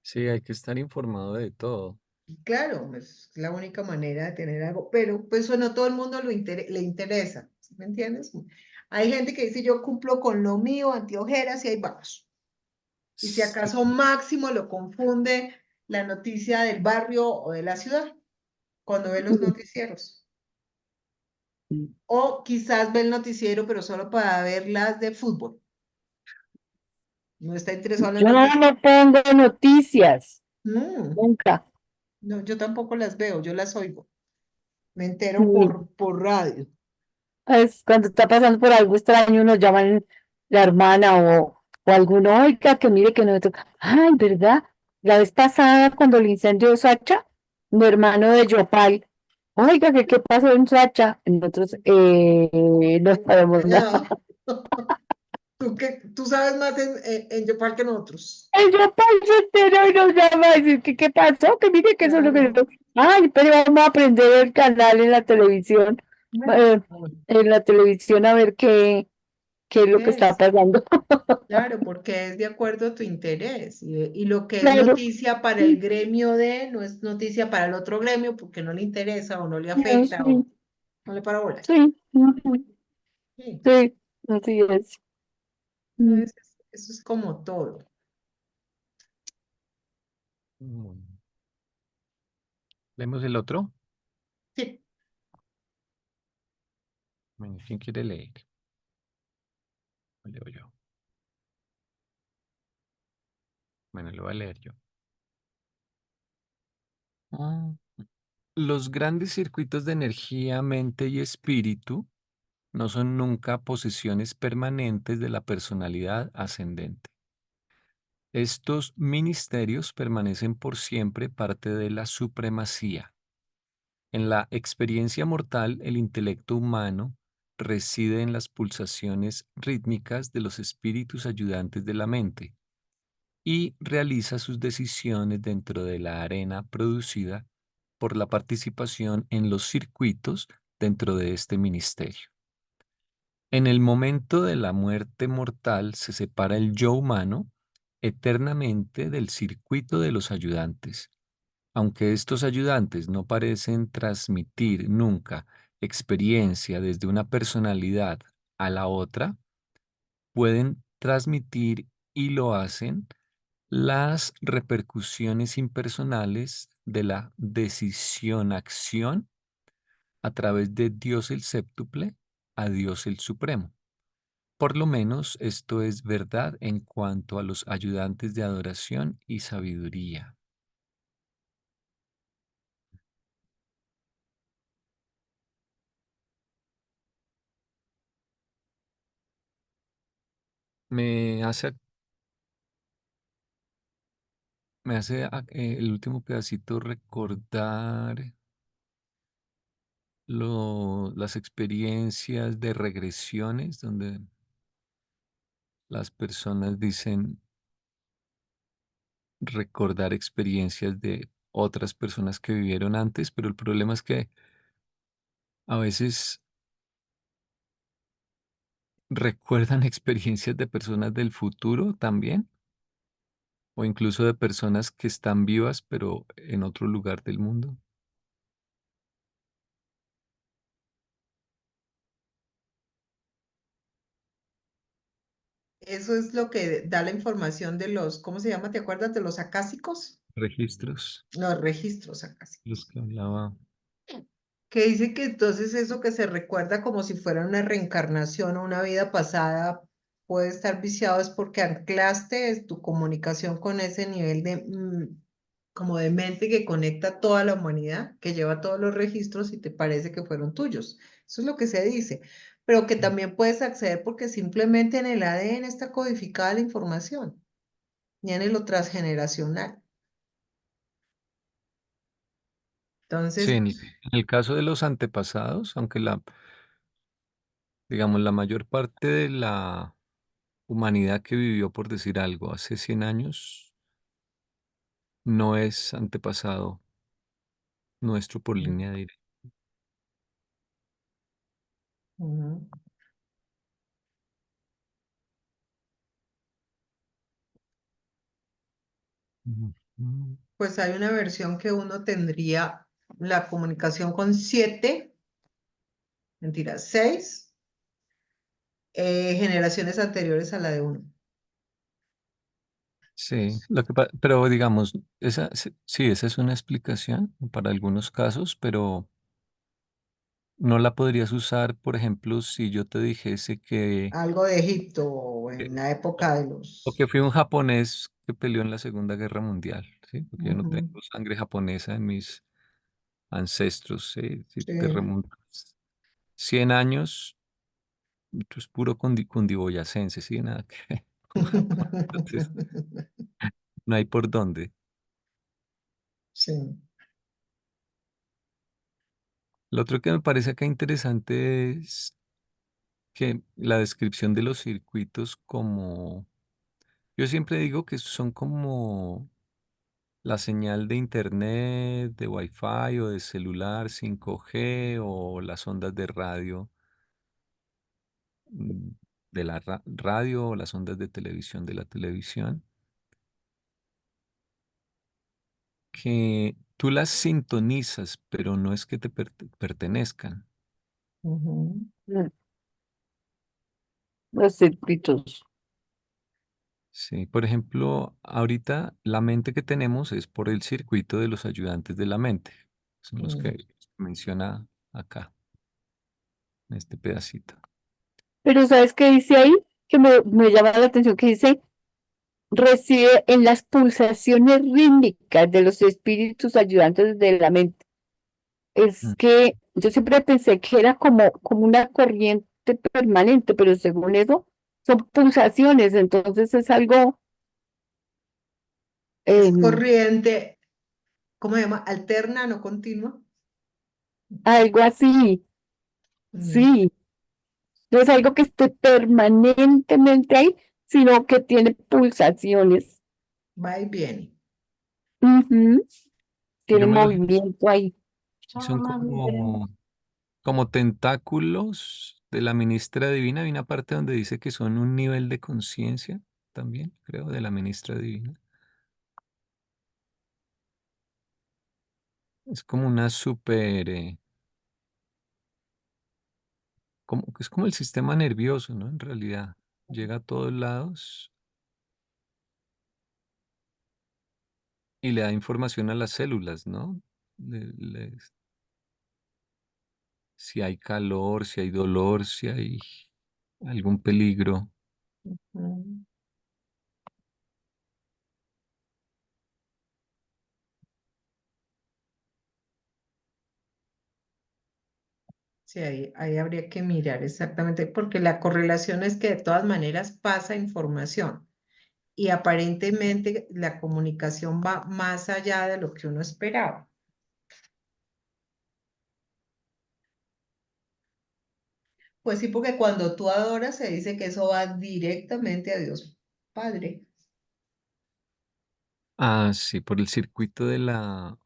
sí, hay que estar informado de todo. Claro, es la única manera de tener algo, pero pues eso no todo el mundo le interesa, ¿sí me entiendes? Hay gente que dice yo cumplo con lo mío, antiojeras y ahí vamos. Y si Sí. acaso máximo lo confunde la noticia del barrio o de la ciudad cuando ve los Mm, noticieros. mm. O quizás ve el noticiero pero solo para ver las de fútbol. No está interesado en las Yo noticias. no pongo noticias, Mm, nunca. no, yo tampoco las veo, yo las oigo. Me entero Sí. por radio. Es cuando está pasando por algo extraño, nos llaman la hermana o alguno, oiga, que mire que nosotros, ay, ¿verdad? La vez pasada, cuando el incendio de Sacha, mi hermano de Yopal, oiga, que qué pasó en Sacha. Nosotros no sabemos nada. No. Tú sabes más en Yopal que nosotros. El Yopal se enteró y nos llama a decir que qué pasó, que mire que eso es lo que Claro. ay, pero vamos a aprender el canal en la televisión, eh, en la televisión a ver qué es lo que está Es, pasando. claro, porque es de acuerdo a tu interés. Y lo que es Claro. noticia para el gremio de, no es noticia para el otro gremio porque no le interesa o no le afecta o Sí, no le para bolas. sí, ujú, Sí, sí, así es. Mm. entonces, eso es como todo. Mm. ¿Vemos el otro? Sí, Bueno, ¿quién quiere leer? Lo leo yo. Bueno, lo voy a leer yo. Ah. Los grandes circuitos de energía, mente y espíritu no son nunca posesiones permanentes de la personalidad ascendente. Estos ministerios permanecen por siempre parte de la supremacía. En la experiencia mortal, el intelecto humano reside en las pulsaciones rítmicas de los espíritus ayudantes de la mente y realiza sus decisiones dentro de la arena producida por la participación en los circuitos dentro de este ministerio. En el momento de la muerte mortal se separa el yo humano eternamente del circuito de los ayudantes Aunque estos ayudantes no parecen transmitir nunca experiencia desde una personalidad a la otra, pueden transmitir y lo hacen las repercusiones impersonales de la decisión-acción a través de Dios el séptuple a Dios el supremo. Por lo menos esto es verdad en cuanto a los ayudantes de adoración y sabiduría. Me hace, el último pedacito recordar las experiencias de regresiones donde las personas dicen recordar experiencias de otras personas que vivieron antes, pero el problema es que a veces recuerdan experiencias de personas del futuro también, o incluso de personas que están vivas, pero en otro lugar del mundo. Eso es lo que da la información de los, ¿cómo se llama? ¿Te acuerdas de los acásicos? Registros, Los registros los acásicos. que hablaba. Que dice que entonces eso que se recuerda como si fuera una reencarnación o una vida pasada puede estar viciado es porque anclaste tu comunicación con ese nivel de como de mente que conecta toda la humanidad, que lleva todos los registros y te parece que fueron tuyos. Eso es lo que se dice. Pero que también puedes acceder porque simplemente en el ADN está codificada la información, ya en lo transgeneracional. Sí, Entonces, en el caso de los antepasados, aunque digamos, la mayor parte de la humanidad que vivió, por decir algo, hace 100 años, no es antepasado nuestro por línea directa. ujú. Ujú. Pues hay una versión que uno tendría la comunicación con 7, mentira, 6 generaciones anteriores a la de uno. Sí, pero digamos, sí, esa es una explicación para algunos casos, pero no la podrías usar, por ejemplo, si yo te dijese Algo de Egipto que- en la o época de o los... que fui un japonés que peleó en la Segunda Guerra Mundial, ¿sí? Porque yo no Ujú, tengo sangre japonesa en mis ancestros, ¿sí? Si sí. te remontas 100 años, esto es puro cundiboyacense, ¿sí? Nada que ver con Japón. Entonces, no hay por dónde. Sí. Lo otro que me parece acá interesante es que la descripción de los circuitos como, yo siempre digo que son como la señal de internet, de wifi o de celular 5G o las ondas de radio, mm, de la radio o las ondas de televisión de la televisión, que tú las sintonizas, pero no es que te pertenezcan. Ujú, Mm, Los circuitos. Sí, por ejemplo, ahorita la mente que tenemos es por el circuito de los ayudantes de la mente. Son los mm, que menciona acá, en este pedacito. Pero ¿sabes qué dice ahí? Que me llama la atención que dice, recibe en las pulsaciones rítmicas de los espíritus ayudantes de la mente. Mm. Es que yo siempre pensé que era como una corriente permanente, pero según eso son pulsaciones, entonces es algo, es em, corriente, ¿cómo se llama? Alterna, no continua. algo así, Mm, sí, no es algo que esté permanentemente ahí, sino que tiene pulsaciones. va y viene. Ujú, tiene Yo me los movimiento ahí. son como tentáculos de la ministra divina. Hay una parte donde dice que son un nivel de conciencia también, creo, de la ministra divina. Es como una super, es como el sistema nervioso, ¿no? En realidad, llega a todos lados y le da información a las células, ¿no? Si hay calor, si hay dolor, si hay algún peligro. Mm. Sí, ahí habría que mirar exactamente, porque la correlación es que de todas maneras pasa información y aparentemente la comunicación va más allá de lo que uno esperaba. Pues sí, porque cuando tú adoras se dice que eso va directamente a Dios Padre. Ah, sí, por el circuito de la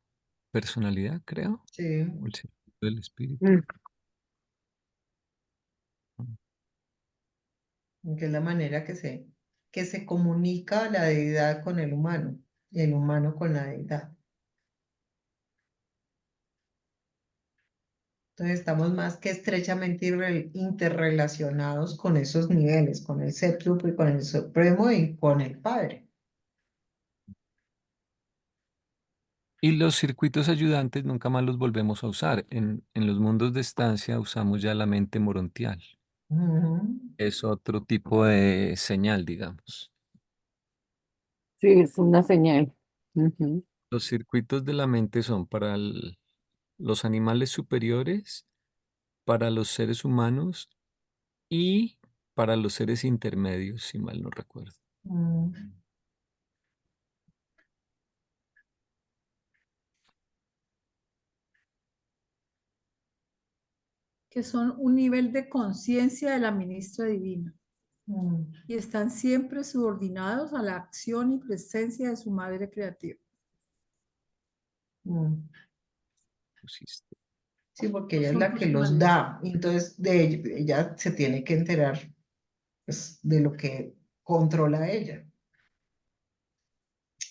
personalidad, creo, Sí, o el circuito del espíritu. Mm, que es la manera que se comunica la deidad con el humano y el humano con la deidad. Entonces estamos más que estrechamente interrelacionados con esos niveles, con el séptuple, con el supremo y con el Padre. Y los circuitos ayudantes nunca más los volvemos a usar. En los mundos de estancia usamos ya la mente morontial. Ujú. Es otro tipo de señal, digamos. sí, es una señal. Ujú. Los circuitos de la mente son para los animales superiores, para los seres humanos y para los seres intermedios, si mal no recuerdo. Mm. que son un nivel de conciencia de la ministra divina Mm. y están siempre subordinados a la acción y presencia de su madre creativa. Mm. Pusiste. Sí, porque Esos ella es son la que los los manes. da, entonces ella se tiene que enterar, pues, de lo que controla ella.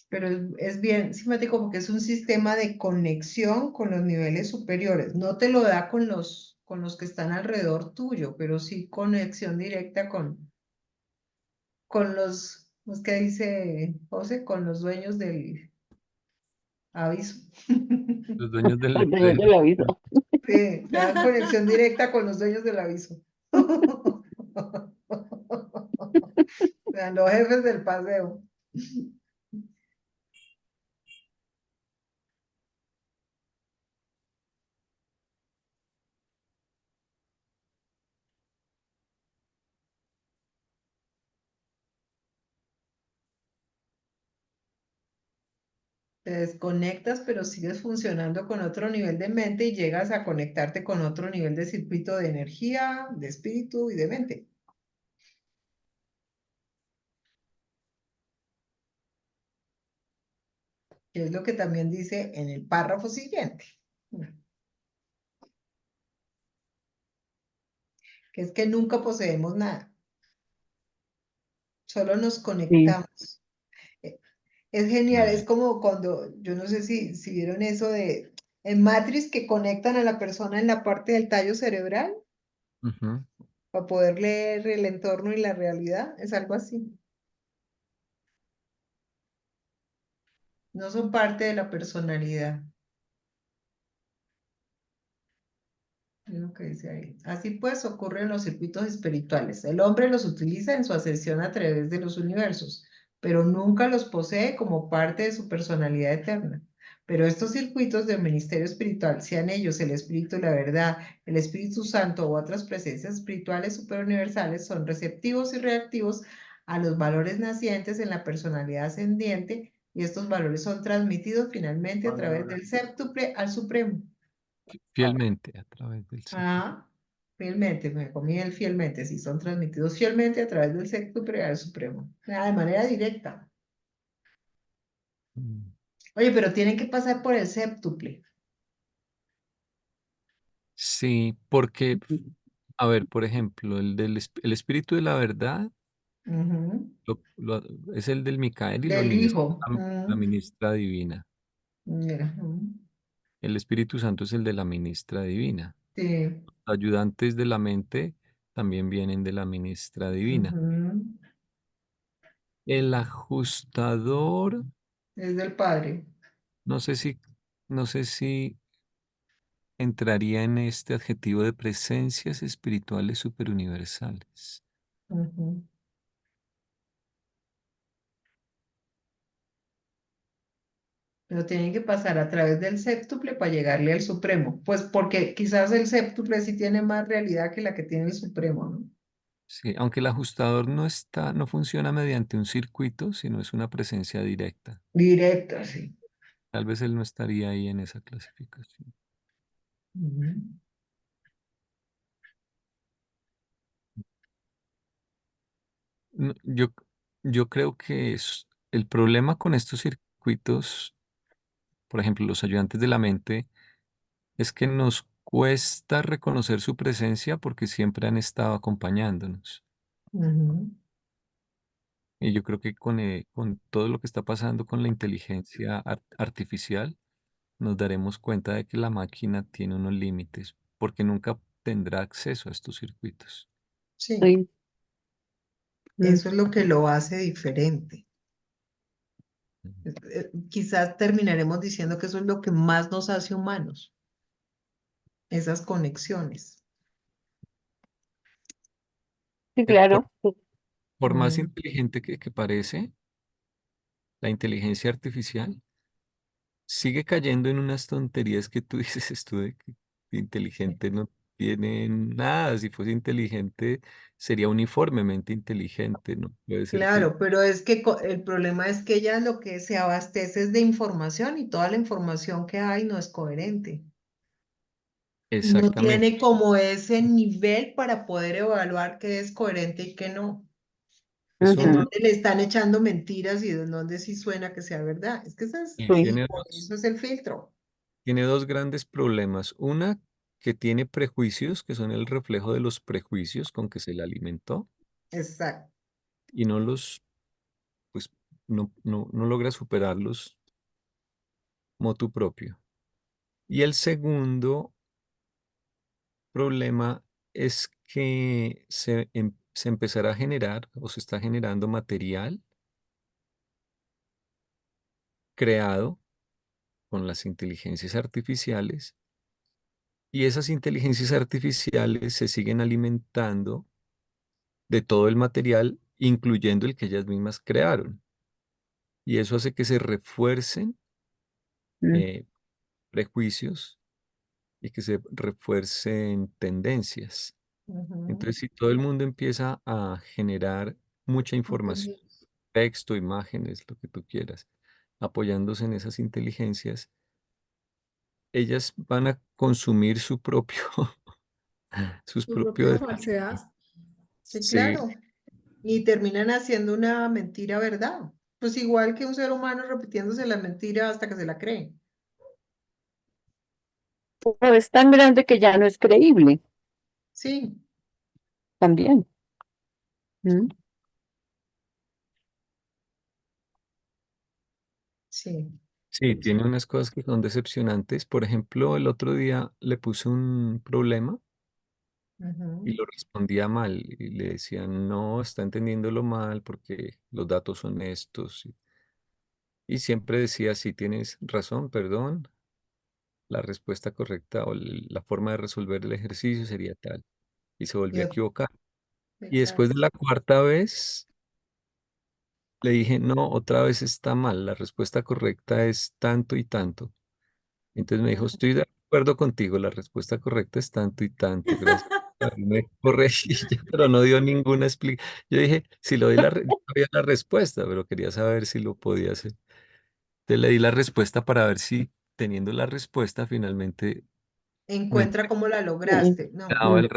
Pero es bien, sí, Mati, como que es un sistema de conexión con los niveles superiores. No te lo da con los que están alrededor tuyo, pero sí conexión directa con los que dice José, con los dueños del aviso. Los dueños Al Señor del aviso. Sí, te dan conexión directa con los dueños del aviso. Vean, los jefes del paseo. Te desconectas, pero sigues funcionando con otro nivel de mente y llegas a conectarte con otro nivel de circuito de energía, de espíritu y de mente, que es lo que también dice en el párrafo siguiente, que es que nunca poseemos nada, solo nos Sí, conectamos. Eh, Es genial, es como cuando, yo no sé si vieron eso de en Matrix que conectan a la persona en la parte del tallo cerebral Ujú. para poder leer el entorno y la realidad, es algo así. No son parte de la personalidad. Es lo que dice ahí. Así pues ocurre en los circuitos espirituales. El hombre los utiliza en su ascensión a través de los universos, pero nunca los posee como parte de su personalidad eterna. Pero estos circuitos del ministerio espiritual, sean ellos el Espíritu, la verdad, el Espíritu Santo u otras presencias espirituales superuniversales, son receptivos y reactivos a los valores nacientes en la personalidad ascendiente y estos valores son transmitidos finalmente a través del séptuple al supremo. Fielmente a través del séptimo. Ah, fielmente, me comí el fielmente, sí, son transmitidos fielmente a través del secto superior supremo. Ah, de manera directa. Mm. Oye, pero tienen que pasar por el séptuple. Sí, porque, a ver, por ejemplo, el espíritu de la verdad Ujú. es el del Micael y lo Del administra hijo. la ministra divina. Mira. El Espíritu Santo es el de la ministra divina. Sí. Ayudantes de la mente también vienen de la ministra divina. Ujú. El ajustador, Es del Padre. no sé si, no sé si entraría en este adjetivo de presencias espirituales superuniversales. Ujú. Pero tienen que pasar a través del séptuple para llegarle al supremo. Pues porque quizás el séptuple sí tiene más realidad que la que tiene el supremo, ¿no? Sí, aunque el ajustador no funciona mediante un circuito, sino es una presencia directa. Directo, sí. Tal vez él no estaría ahí en esa clasificación. Ujú. No, yo creo que el problema con estos circuitos, por ejemplo, los ayudantes de la mente, es que nos cuesta reconocer su presencia porque siempre han estado acompañándonos. Ujú. Y yo creo que con todo lo que está pasando con la inteligencia artificial, nos daremos cuenta de que la máquina tiene unos límites porque nunca tendrá acceso a estos circuitos. Sí, Sí. Mm. eso es lo que lo hace diferente. Ujú. Quizás terminaremos diciendo que eso es lo que más nos hace humanos, esas conexiones. Sí, Por, claro. por más Mm. inteligente que parece, la inteligencia artificial sigue cayendo en unas tonterías que tú dices, esto de que inteligente no tiene nada. Si fuese inteligente, sería uniformemente inteligente. No puede ser que... Claro, pero es que el problema es que ella lo que se abastece es de información y toda la información que hay no es coherente. No Exactamente. tiene como ese nivel para poder evaluar qué es coherente y qué no. Es En un, Ujú. dónde le están echando mentiras y en dónde sí suena que sea verdad. Es que y Sí. por eso es el filtro. tiene dos grandes problemas. Una, que tiene prejuicios, que son el reflejo de los prejuicios con que se le alimentó Exacto. y no los, pues, no logra superarlos motu propio. Y el segundo problema es que se empezará a generar o se está generando material creado con las inteligencias artificiales y esas inteligencias artificiales se siguen alimentando de todo el material, incluyendo el que ellas mismas crearon. Y eso hace que se refuercen Mm. eh, prejuicios y que se refuercen tendencias. Ujú. Entonces, si todo el mundo empieza a generar mucha información, Entendido. texto, imágenes, lo que tú quieras, apoyándose en esas inteligencias, ellas van a consumir su propio, sus Su propia propios, falsedad. Sí, sí, claro. Y terminan haciendo una mentira verdad. Pues igual que un ser humano repitiéndose la mentira hasta que se la cree. O es tan grande que ya no es creíble Sí, también. Mm. sí. sí, tiene unas cosas que son decepcionantes. Por ejemplo, el otro día le puse un problema y Ujú. lo respondía mal y le decían, no, está entendiéndolo mal porque los datos son estos. Y siempre decía, sí, tienes razón, perdón, la respuesta correcta o la forma de resolver el ejercicio sería tal. Y se Y volvió a ot- equivocar. Y después de Exacto. la cuarta vez le dije, no, otra vez está mal, la respuesta correcta es tanto y tanto. Entonces me dijo, Ujú. estoy de acuerdo contigo, la respuesta correcta es tanto y tanto, gracias. por haberme corregido, pero no dio ninguna explicación. Yo dije, si lo doy yo sabía la respuesta, pero quería saber si lo podía hacer. Entonces le di la respuesta para ver si teniendo la respuesta finalmente me Encuentra cómo la Sí. lograste. No. daba Mm.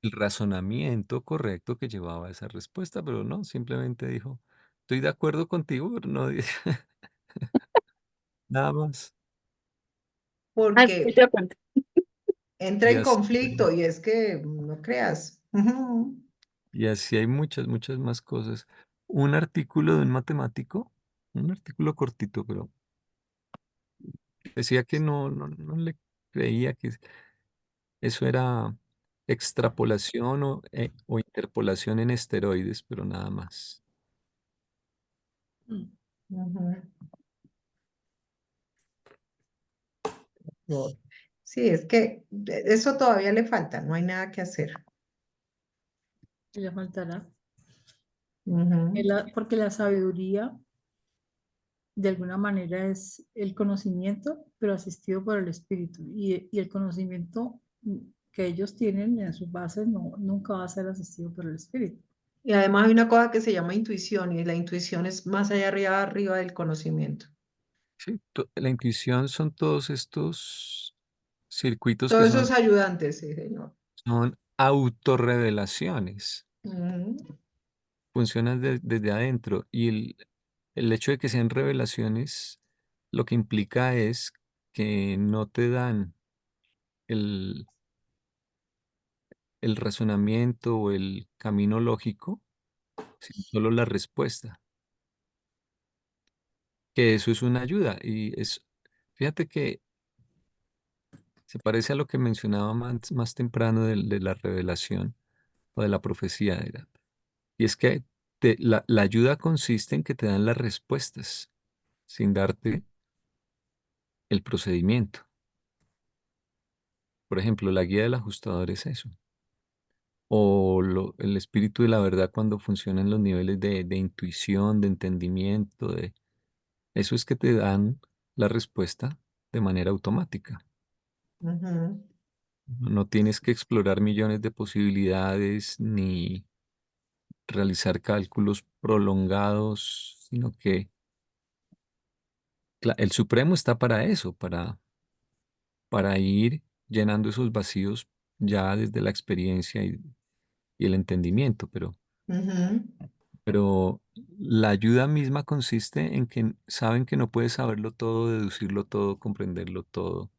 el razonamiento correcto que llevaba a esa respuesta, pero no, simplemente dijo, estoy de acuerdo contigo, pero no dice nada más. Ah, estoy Porque de acuerdo. entra Y en así, conflicto y es que no creas. Ujú. y así hay muchas, muchas más cosas. Un artículo de un matemático, un artículo cortito, pero decía que no le creía que eso era extrapolación o interpolación en esteroides, pero nada más. Mm. Ujú. No. Sí, es que eso todavía le falta, no hay nada que hacer. Y le faltará. Ujú, Porque la sabiduría, de alguna manera, es el conocimiento, pero asistido por el espíritu. Y el conocimiento que ellos tienen en sus bases nunca va a ser asistido por el espíritu. y además hay una cosa que se llama intuición y la intuición es más allá arriba del conocimiento. Sí, la intuición son todos estos circuitos que Todos esos ayudantes, sí, señor. son autorrevelaciones, Ujú, funcionan desde adentro y el hecho de que sean revelaciones lo que implica es que no te dan el, el razonamiento o el camino lógico, sino solo la respuesta, que eso es una ayuda y fíjate que se parece a lo que mencionaba más temprano de la revelación o de la profecía. Y es que la ayuda consiste en que te dan las respuestas sin darte el procedimiento. Por ejemplo, la guía del ajustador es eso. O el espíritu de la verdad cuando funcionan los niveles de intuición, de entendimiento, eso es que te dan la respuesta de manera automática. ujú, No tienes que explorar millones de posibilidades ni realizar cálculos prolongados, sino que el Supremo está para eso, para ir llenando esos vacíos ya desde la experiencia y el entendimiento, ujú, pero la ayuda misma consiste en que saben que no puedes saberlo todo, deducirlo todo, comprenderlo todo.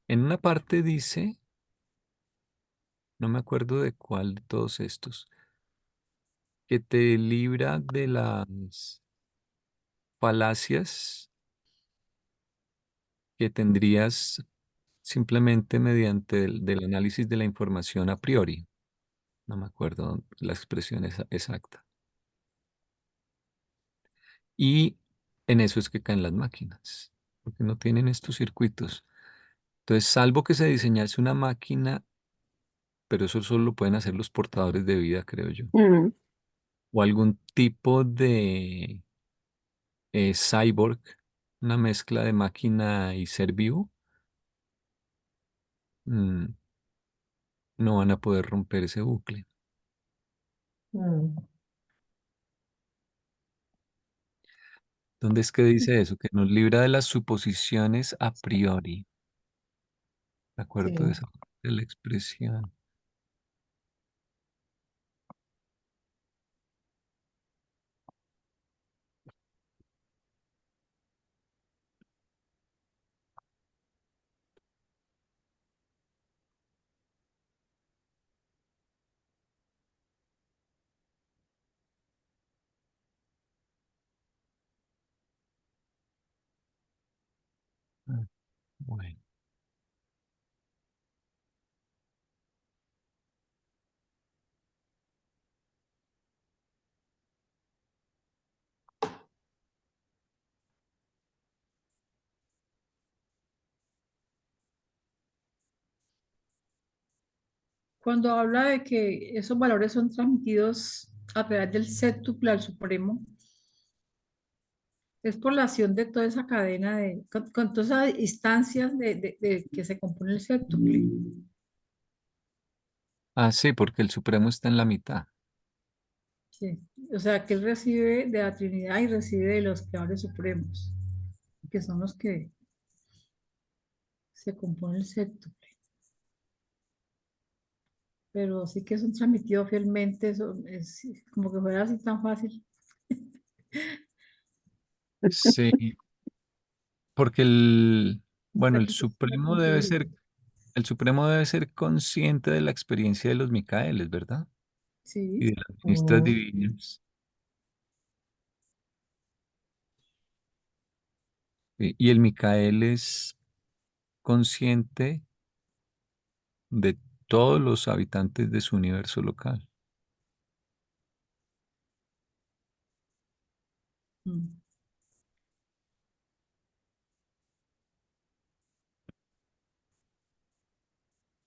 En una parte dice, no me acuerdo de cuál de todos estos, que te libra de las falacias que tendrías simplemente mediante del análisis de la información a priori. No me acuerdo la expresión exacta. Y en eso es que caen las máquinas, porque no tienen estos circuitos. Entonces, salvo que se diseñase una máquina, pero eso solo lo pueden hacer los portadores de vida, creo yo, mm, o algún tipo de cyborg, una mezcla de máquina y ser vivo, mm, no van a poder romper ese bucle. mm. ¿Dónde es que dice eso? Que nos libra de las suposiciones a priori. ¿De acuerdo de Sí. esa de la expresión? Ah, bueno. Cuando habla de que esos valores son transmitidos a través del séptuple al supremo, es por la acción de toda esa cadena con todas esas instancias de que se compone el séptuple. Ah, sí, porque el Supremo está en la mitad. Sí. O sea, que él recibe de la Trinidad y recibe de los creadores supremos, que son los que se compone el séptuple. Pero sí que son transmitidos fielmente, es como que fuera así tan fácil. Sí, porque bueno, Hasta que se pueda concluir. el Supremo debe ser consciente de la experiencia de los Micaeles, ¿verdad? Y Sí, de las ministras Mm, divinas. Y el Micael es consciente de todos los habitantes de su universo local. Mm.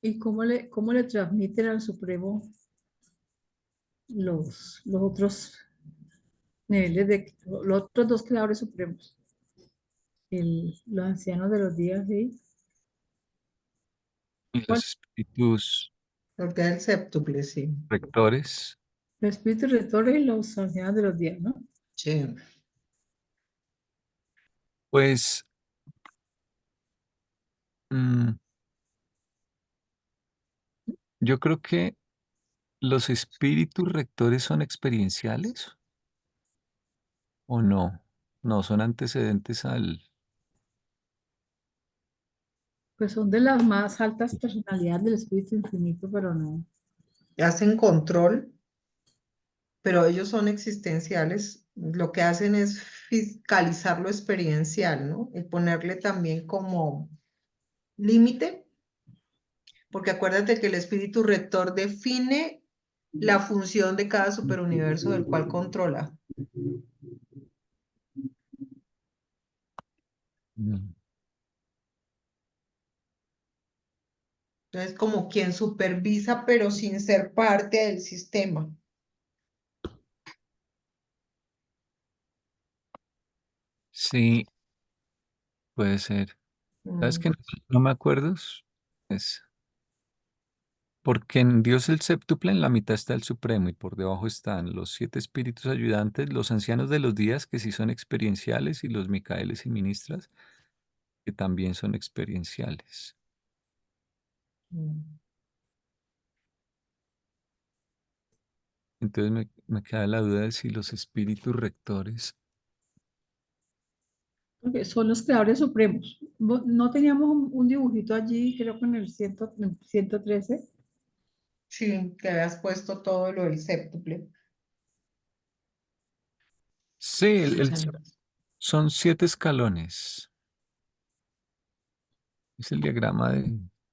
¿Y cómo le transmiten al Supremo los otros niveles los otros dos creadores supremos? Los ancianos de los días, ¿sí? Y ¿Cuál? los espíritus Porque es el séptuple, sí. rectores, Los espíritus rectores y los ancianos de los días, ¿no? Sí. pues mm, yo creo que los espíritus rectores son experienciales o no. No, son antecedentes al... Pues son de las más altas personalidades del espíritu infinito, pero no. Hacen control, pero ellos son existenciales. Lo que hacen es fiscalizar lo experiencial, ¿no? Y ponerle también como límite, porque acuérdate que el espíritu rector define la función de cada superuniverso del cual controla. Mm, Entonces, como quien supervisa, pero sin ser parte del sistema. sí, puede ser. ¿Sabes Mm, qué? No me acuerdo. Es porque en Dios el séptuple en la mitad está el Supremo y por debajo están los siete espíritus ayudantes, los ancianos de los días que sí son experienciales y los Micaeles y ministras que también son experienciales. mm. Entonces me queda la duda de si los espíritus rectores, Porque son los creadores supremos. No teníamos un dibujito allí, creo que en el 113. Sí, que habías puesto todo lo del séptuple. sí, son siete escalones. Es el diagrama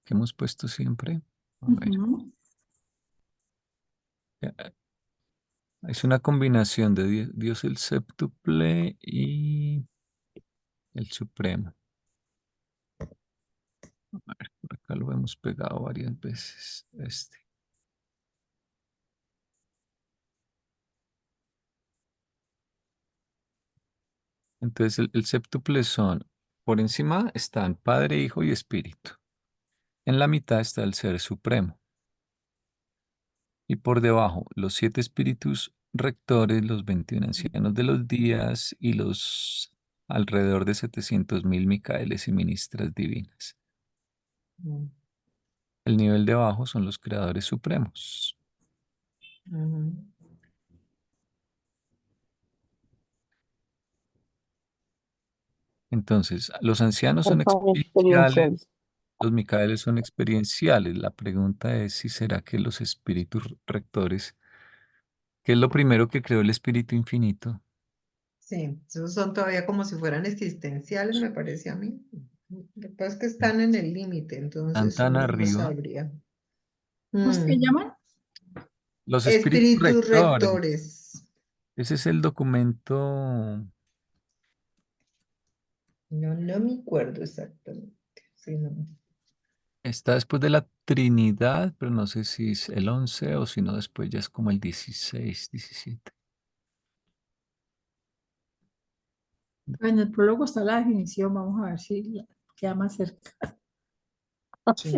que hemos puesto siempre. A ver, Ujú. eh, es una combinación de Dios el séptuple y el Supremo. A ver, por acá lo hemos pegado varias veces. Entonces, el séptuple son, por encima están Padre, Hijo y Espíritu. En la mitad está el Ser Supremo. Y por debajo, los siete espíritus rectores, los 21 ancianos de los días y los alrededor de 700.000 Micaeles y ministras divinas. Mm, El nivel de abajo son los creadores supremos. ujú. Entonces, los ancianos son Son experienciales, experienciales. los Micaeles son experienciales. La pregunta es si será que los espíritus rectores, que es lo primero que creó el espíritu infinito, Sí, esos son todavía como si fueran existenciales, me parece a mí. Lo que pasa es que están en el límite, están entonces tan uno no arriba. sabría. ¿Cómo es que Mm, llaman? Los espíritus Espíritus rectores. rectores. Ese es el documento. No, no me acuerdo exactamente. Sí, no. Está después de la Trinidad, pero no sé si es el 11 o si no después ya es como el 16, 17. En el prólogo está la definición, vamos a ver si queda más cerca. Sí.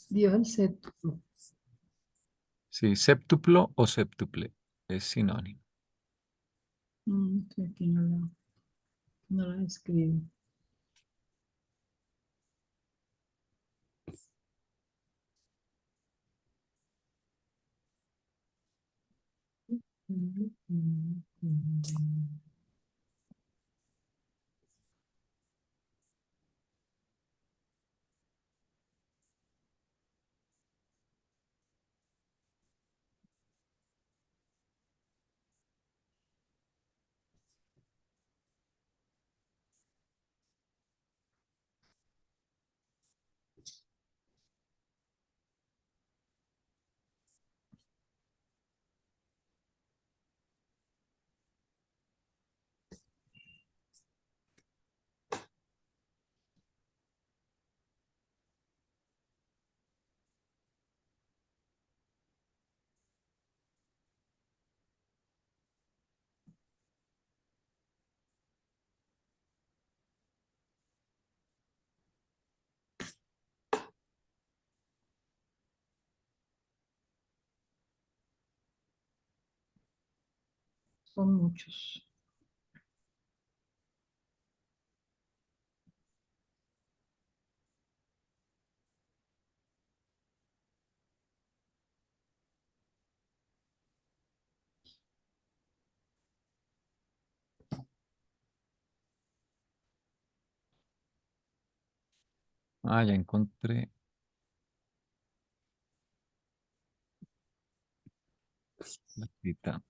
Dios el séptuplo. Sí, séptuplo o séptuple es sinónimo. Sí, aquí no la escribo. Mm, mm, mm. Son muchos. Ah, ya encontré la cita.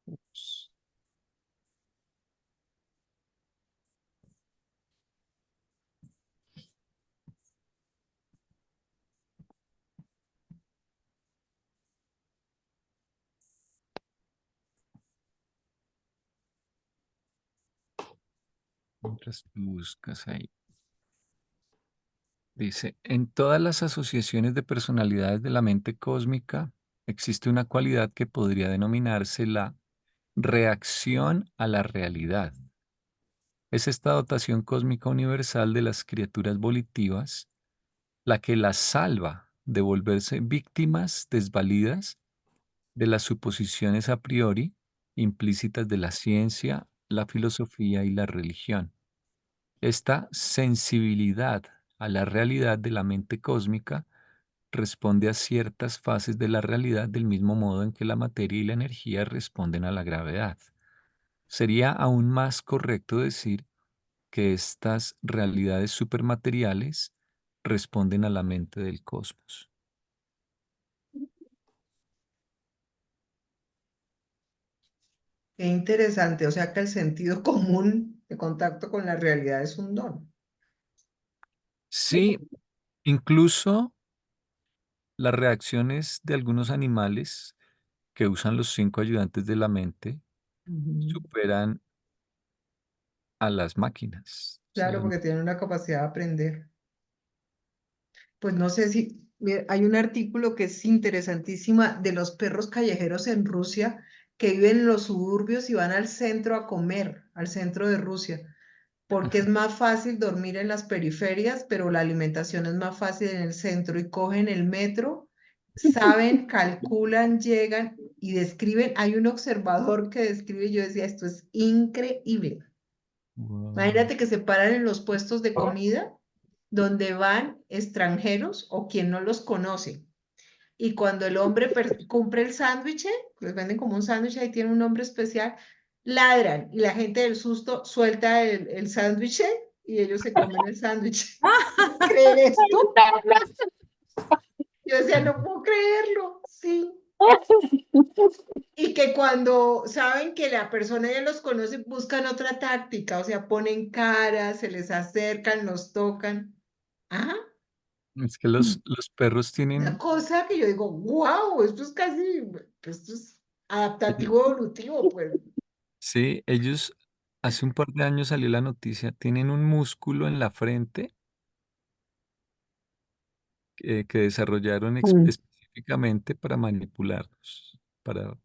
Ups. Mientras tú buscas ahí. Dice, en todas las asociaciones de personalidades de la mente cósmica existe una cualidad que podría denominarse la reacción a la realidad. Es esta dotación cósmica universal de las criaturas volitivas la que las salva de volverse víctimas desvalidas de las suposiciones a priori implícitas de la ciencia, la filosofía y la religión. Esta sensibilidad a la realidad de la mente cósmica responde a ciertas fases de la realidad del mismo modo en que la materia y la energía responden a la gravedad. Sería aún más correcto decir que estas realidades supermateriales responden a la mente del cosmos. Qué interesante, o sea que el sentido común de contacto con la realidad es un don. Sí, incluso las reacciones de algunos animales que usan los 5 ayudantes de la mente Ujú. superan a las máquinas. O sea, Claro, porque tienen una capacidad de aprender. Pues no sé si mira, hay un artículo que es interesantísima de los perros callejeros en Rusia que viven en los suburbios y van al centro a comer, al centro de Rusia, porque es más fácil dormir en las periferias, pero la alimentación es más fácil en el centro y cogen el metro, saben, calculan, llegan y describen. Hay un observador que describe, yo decía, esto es increíble. wow. Imagínate que se paran en los puestos de comida donde van extranjeros o quien no los conoce. Y cuando el hombre cumple el sándwich, les venden como un sándwich, ahí tiene un nombre especial, ladran y la gente del susto suelta el sándwich y ellos se comen el sándwich. ¿Puedes creer esto? Yo decía, no puedo creerlo, sí. Y que cuando saben que la persona ya los conoce, buscan otra táctica, o sea, ponen cara, se les acercan, los tocan. Ajá, Es que los perros una tienen, cosa que yo digo, wow, esto es casi, esto es adaptativo evolutivo, pues. sí, ellos, hace un par de años salió la noticia, tienen un músculo en la frente que desarrollaron Mm, específicamente para manipularnos, para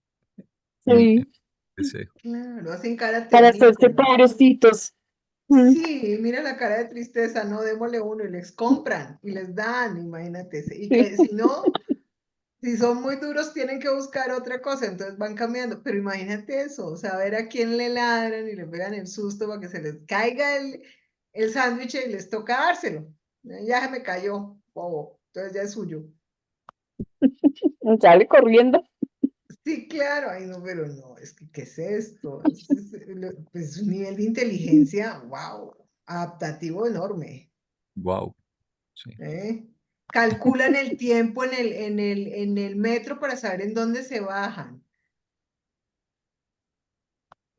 en sí, deseo. Claro, hacen cara para hacerse terrícola. pobrecitos. Mm, Sí, mira la cara de tristeza, no, démosle uno y les compran y les dan, imagínate. Y sí. que si no, si son muy duros, tienen que buscar otra cosa, entonces van cambiando. Pero imagínate eso, saber a quién le ladran y le pegan el susto para que se les caiga el sándwich y les toca dárselo. Ya se me cayó, bobo, entonces ya es suyo. Sale corriendo. Sí, claro, ay no, pero no, es que, ¿qué es esto? Pues, un nivel de inteligencia, wow, adaptativo enorme, Wow, sí. ¿eh? Calculan el tiempo en el metro para saber en dónde se bajan.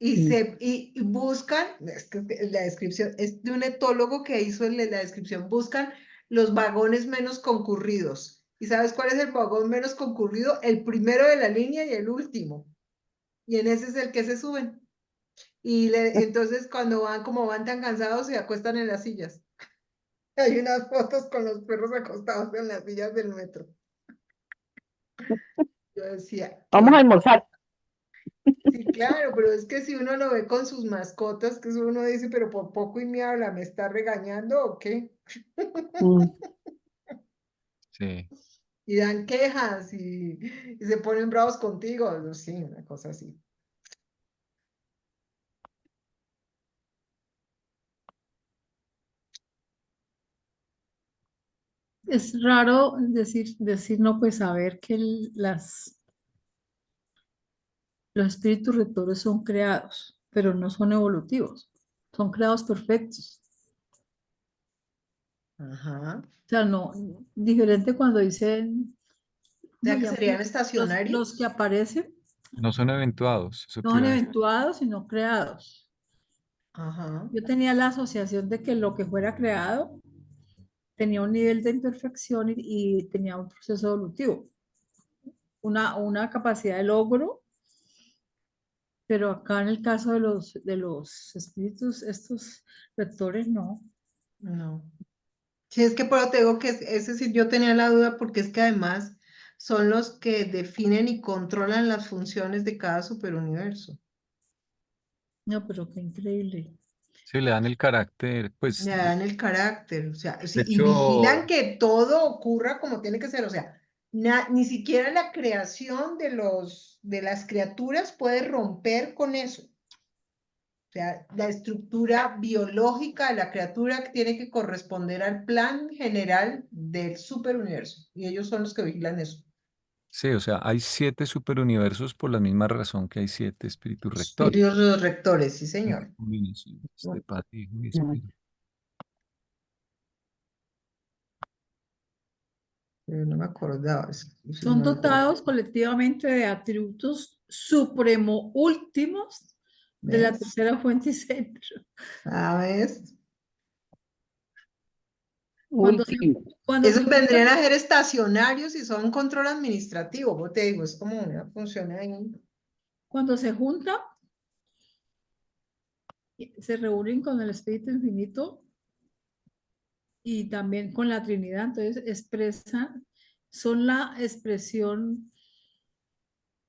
Mm, Y buscan, es que la descripción es de un etólogo que hizo la descripción, buscan los vagones menos concurridos. ¿Y sabes cuál es el vagón menos concurrido? El primero de la línea y el último. Y en ese es el que se suben. Y entonces cuando van, como van tan cansados, se acuestan en las sillas. Hay unas fotos con los perros acostados en las sillas del metro. Yo decía, Vamos a ¿qué? almorzar. Sí, claro, pero es que si uno lo ve con sus mascotas, que eso uno dice, pero por poco y me habla, ¿me está regañando o qué? Mm, Sí. y dan quejas y se ponen bravos contigo. No, sí, una cosa así. Es raro decir no, pues saber que los espíritus rectores son creados, pero no son evolutivos, son creados perfectos. Ajá. O sea, no, diferente cuando dicen, O ¿cómo sea se que llama? serían Los que estacionarios. aparecen No son eventuados, eso no te son iba a decir. eventuados, sino creados. Ajá. Yo tenía la asociación de que lo que fuera creado tenía un nivel de imperfección y tenía un proceso evolutivo, una capacidad de logro, pero acá en el caso de los espíritus, estos vectores no. No. Sí, es que por eso te digo que ese sí yo tenía la duda porque es que además son los que definen y controlan las funciones de cada superuniverso. No, pero qué increíble. Sí, le dan el carácter, pues, Le dan el carácter, o sea, de sí, y vigilan hecho, que todo ocurra como tiene que ser, o sea, ni siquiera la creación de las criaturas puede romper con eso. O sea, la estructura biológica de la criatura tiene que corresponder al plan general del superuniverso, y ellos son los que vigilan eso. sí, o sea, hay 7 superuniversos por la misma razón que hay 7 espíritus rectores. Espíritus los rectores, sí, señor. Combinaciones de Padre, Hijo y Mm. Espíritu. Pero no me acordaba, eso Son no lo tengo. dotados colectivamente de atributos supremo últimos de la ¿Ves? tercera fuente y centro. ¿Sabes? Cuando se, Último. cuando se Esos vendrían juntan, a ser estacionarios y son control administrativo, como te digo, es como una función ahí. cuando se juntan, se reúnen con el Espíritu Infinito y también con la Trinidad, entonces expresan, son la expresión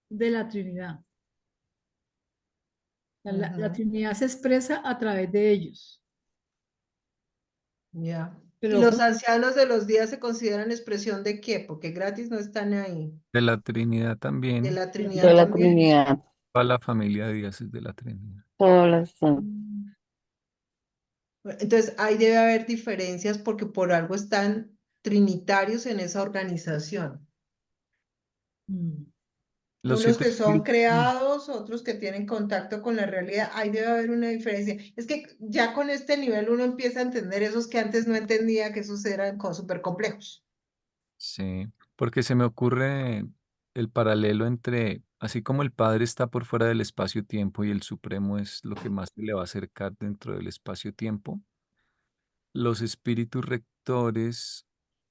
de la Trinidad. La Ujú, Trinidad se expresa a través de ellos. ya. ¿Y Pero los ojo, ancianos de los días se consideran expresión de qué? Porque gratis no están ahí. De la Trinidad De también, la De Trinidad la también. Trinidad. toda la familia de Díaz es de la Trinidad. Todas las son. Entonces, ahí debe haber diferencias porque por algo están trinitarios en esa organización. Los Unos siete que son espíritus, creados, otros que tienen contacto con la realidad, ahí debe haber una diferencia. Es que ya con este nivel uno empieza a entender esos que antes no entendía, que esos eran súper complejos. sí, porque se me ocurre el paralelo entre, así como el Padre está por fuera del espacio-tiempo y el Supremo es lo que más se le va a acercar dentro del espacio-tiempo, los espíritus rectores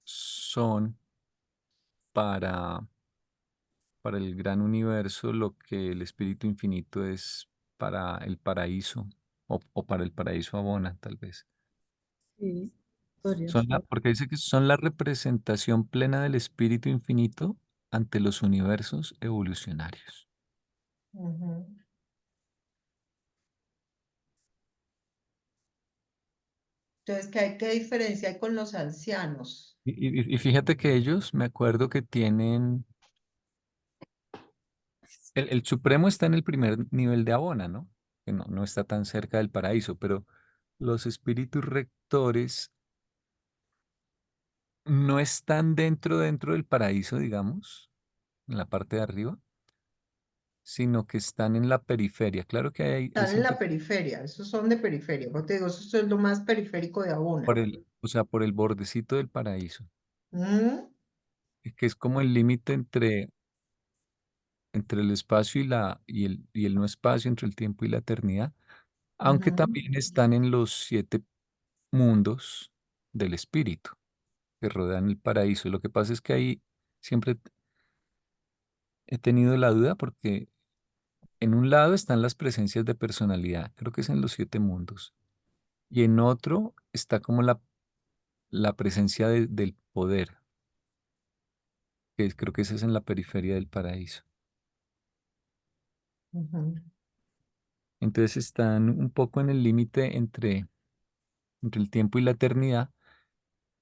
son para, para el gran universo lo que el espíritu infinito es para el paraíso o para el paraíso abona, tal vez. sí, podría ser. Porque dice que son la representación plena del espíritu infinito ante los universos evolucionarios. Ujú. Entonces, ¿qué diferencia hay con los ancianos? Y fíjate que ellos, me acuerdo que tienen, el Supremo está en el primer nivel de Abona, ¿no? Que no está tan cerca del paraíso, pero los espíritus rectores no están dentro del paraíso, digamos, en la parte de arriba, sino que están en la periferia. Claro que hay Están en la siempre periferia, esos son de periferia. Como te digo, eso es lo más periférico de Abona. o sea, por el bordecito del paraíso, Mm, que es como el límite entre el espacio y el no espacio, entre el tiempo y la eternidad, aunque ujú, también están en los 7 mundos del espíritu que rodean el paraíso. Lo que pasa es que ahí siempre he tenido la duda porque en un lado están las presencias de personalidad, creo que es en los 7 mundos, y en otro está como la presencia del poder, creo que esa es en la periferia del paraíso. ujú. Entonces están un poco en el límite entre el tiempo y la eternidad,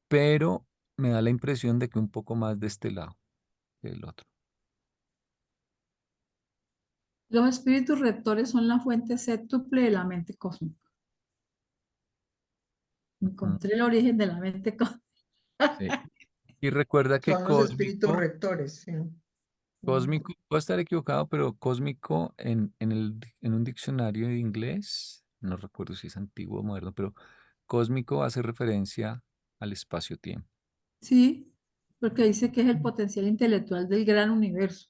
pero me da la impresión de que un poco más de este lado que del otro. Los espíritus rectores son la fuente séptuple de la mente cósmica. Mm, Encontré el origen de la mente cósmica. sí. Y recuerda que Son los espíritus rectores, sí. cósmico, puedo estar equivocado, pero cósmico en un diccionario de inglés, no recuerdo si es antiguo o moderno, pero cósmico hace referencia al espacio-tiempo. Sí, porque dice que es el potencial intelectual del gran universo.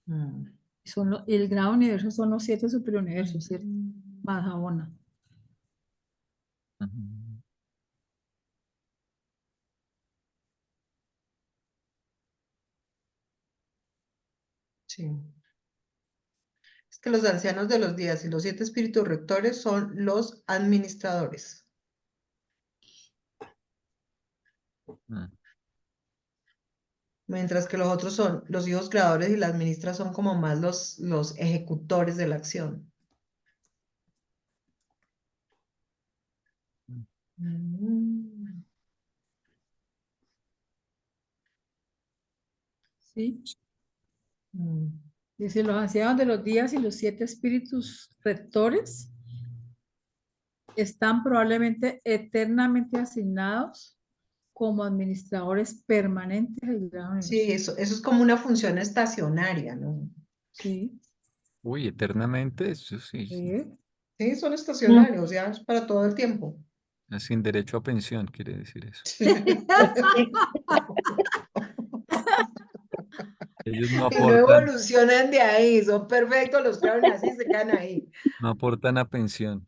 Mm. El gran universo son los 7 superuniversos, ¿cierto? Mahāona. Ujú. Sí. Es que los ancianos de los días y los 7 espíritus rectores son los administradores. Mm. Mientras que los otros son los hijos creadores y las ministras son como más los ejecutores de la acción. Mm. ¿Sí? Mm. Dice, los ancianos de los días y los 7 espíritus rectores están probablemente eternamente asignados como administradores permanentes del gran universo. Sí, eso es como una función estacionaria, ¿no? Sí, Uy, eternamente, eso sí, sí. Sí, son estacionarios, ya es para todo el tiempo. sin derecho a pensión, quiere decir eso. Ellos no Y no aportan, evolucionan de ahí, son perfectos, los crearon así, se quedan ahí. no aportan a pensión.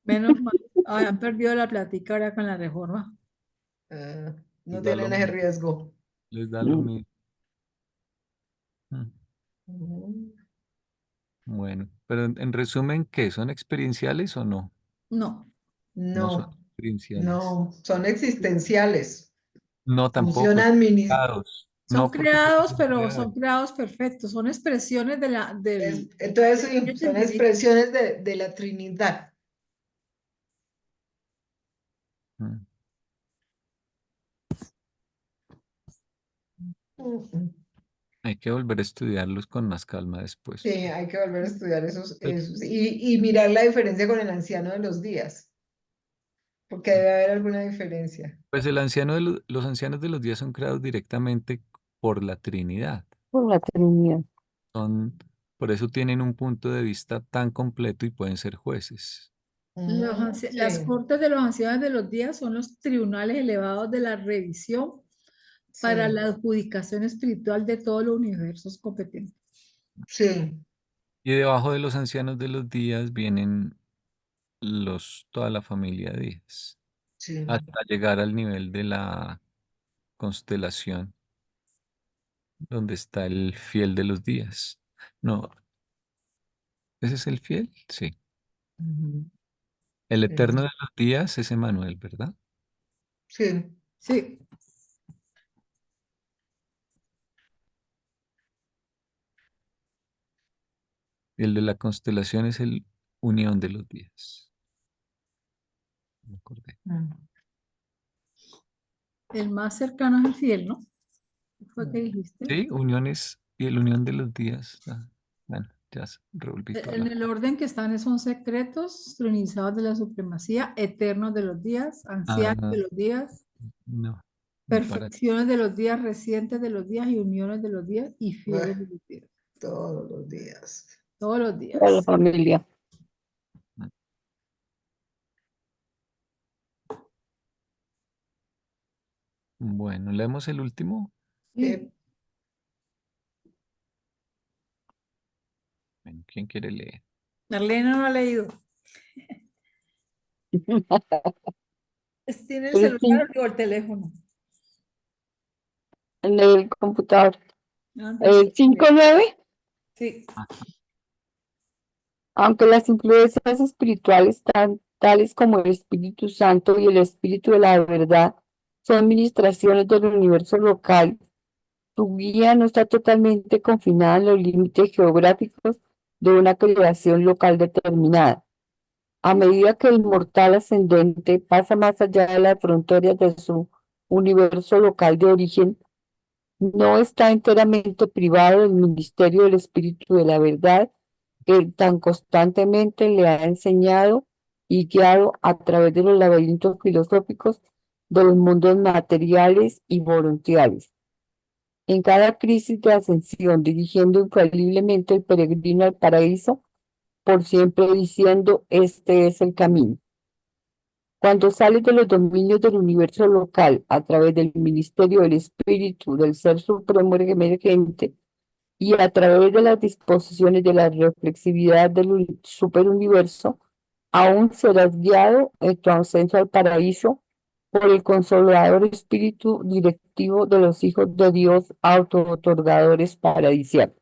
Menos mal. Ay, han perdido la plática ahora con la reforma. Ah, Les no da lo tienen ese mismo. riesgo. Les da lo mismo. Mm. Mm. Bueno, pero en resumen, ¿qué? ¿Son experienciales o no? No, No son No, experienciales. no, son existenciales. No Función tampoco, son administrativa. creados. son No porque son creados, pero creados. son creados perfectos. Son expresiones del Entonces, sí, Espíritu son infinito. expresiones de la Trinidad. Mm. Mm. Hay que volver a estudiarlos con más calma después. Sí, hay que volver a estudiar Pues, esos y mirar la diferencia con el anciano de los días, porque debe haber alguna diferencia. pues el anciano los ancianos de los días son creados directamente por la Trinidad. Por la Trinidad. Son, por eso tienen un punto de vista tan completo y pueden ser jueces. Las Sí, cortes de los ancianos de los días son los tribunales elevados de la revisión para sí, la adjudicación espiritual de todos los universos competentes. sí, Y debajo de los ancianos de los días vienen toda la familia de días, sí. hasta llegar al nivel de la constelación, donde está el fiel de los días. No, ¿ese es el fiel? Sí. Ujú, El sí, eterno de los días es Emanuel, ¿verdad? sí. Sí, Y el de la constelación es el unión de los días. Me acordé. Mm, el más cercano es el fiel, ¿no? ¿Qué fue que mm. dijiste? Sí, uniones y el unión de los días. Bueno, ya revolví toda En la. el orden que están son secretos, trinizados de la supremacía, eternos de los días, ancianos Ah, de los días, no, para. perfecciones de los días, recientes de los días y uniones de los días y fieles Bueno, de los días. todos los días. Todos los Toda la días. familia. Bueno, leemos el último. Sí. Bueno, ¿quién quiere leer? Marlene no lo ha leído. ¿Tiene el El celular o el teléfono? en el computador. No, entonces, El 5.9, sí. Ah, aunque las influencias espirituales tales como el Espíritu Santo y el Espíritu de la verdad son ministraciones del universo local, tu guía no está totalmente confinada en los límites geográficos de una creación local determinada. A medida que el mortal ascendente pasa más allá de las fronteras de su universo local de origen, no está enteramente privado del ministerio del Espíritu de la verdad que tan constantemente le ha enseñado y guiado a través de los laberintos filosóficos de los mundos materiales y voluntarios. En cada crisis de ascensión, dirigiendo infaliblemente el peregrino al paraíso, por siempre diciendo, este es el camino. Cuando sales de los dominios del universo local a través del ministerio del espíritu del Ser Supremo emergente y a través de las disposiciones de la reflexividad del superuniverso, aún serás guiado en tu ascenso al paraíso por el consolador espíritu directivo de los hijos de Dios auto-otorgadores paradisíacos.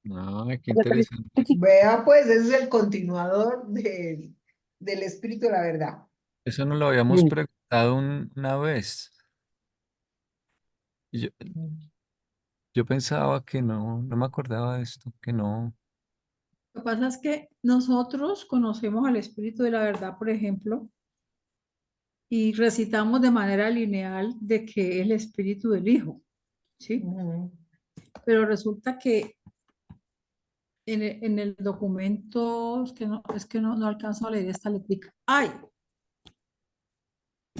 Ay, qué interesante. Vea, pues, ese es el continuador del espíritu de la verdad. Eso nos lo habíamos Bien. preguntado una vez. Y yo pensaba que no, no me acordaba de esto, que no. Lo que pasa es que nosotros conocemos al Espíritu de la verdad, por ejemplo, y recitamos de manera lineal de que es el Espíritu del Hijo, ¿sí? Ujú. Pero resulta que en el documento, es que no alcanzo a leer esta letrica. ¡Ay!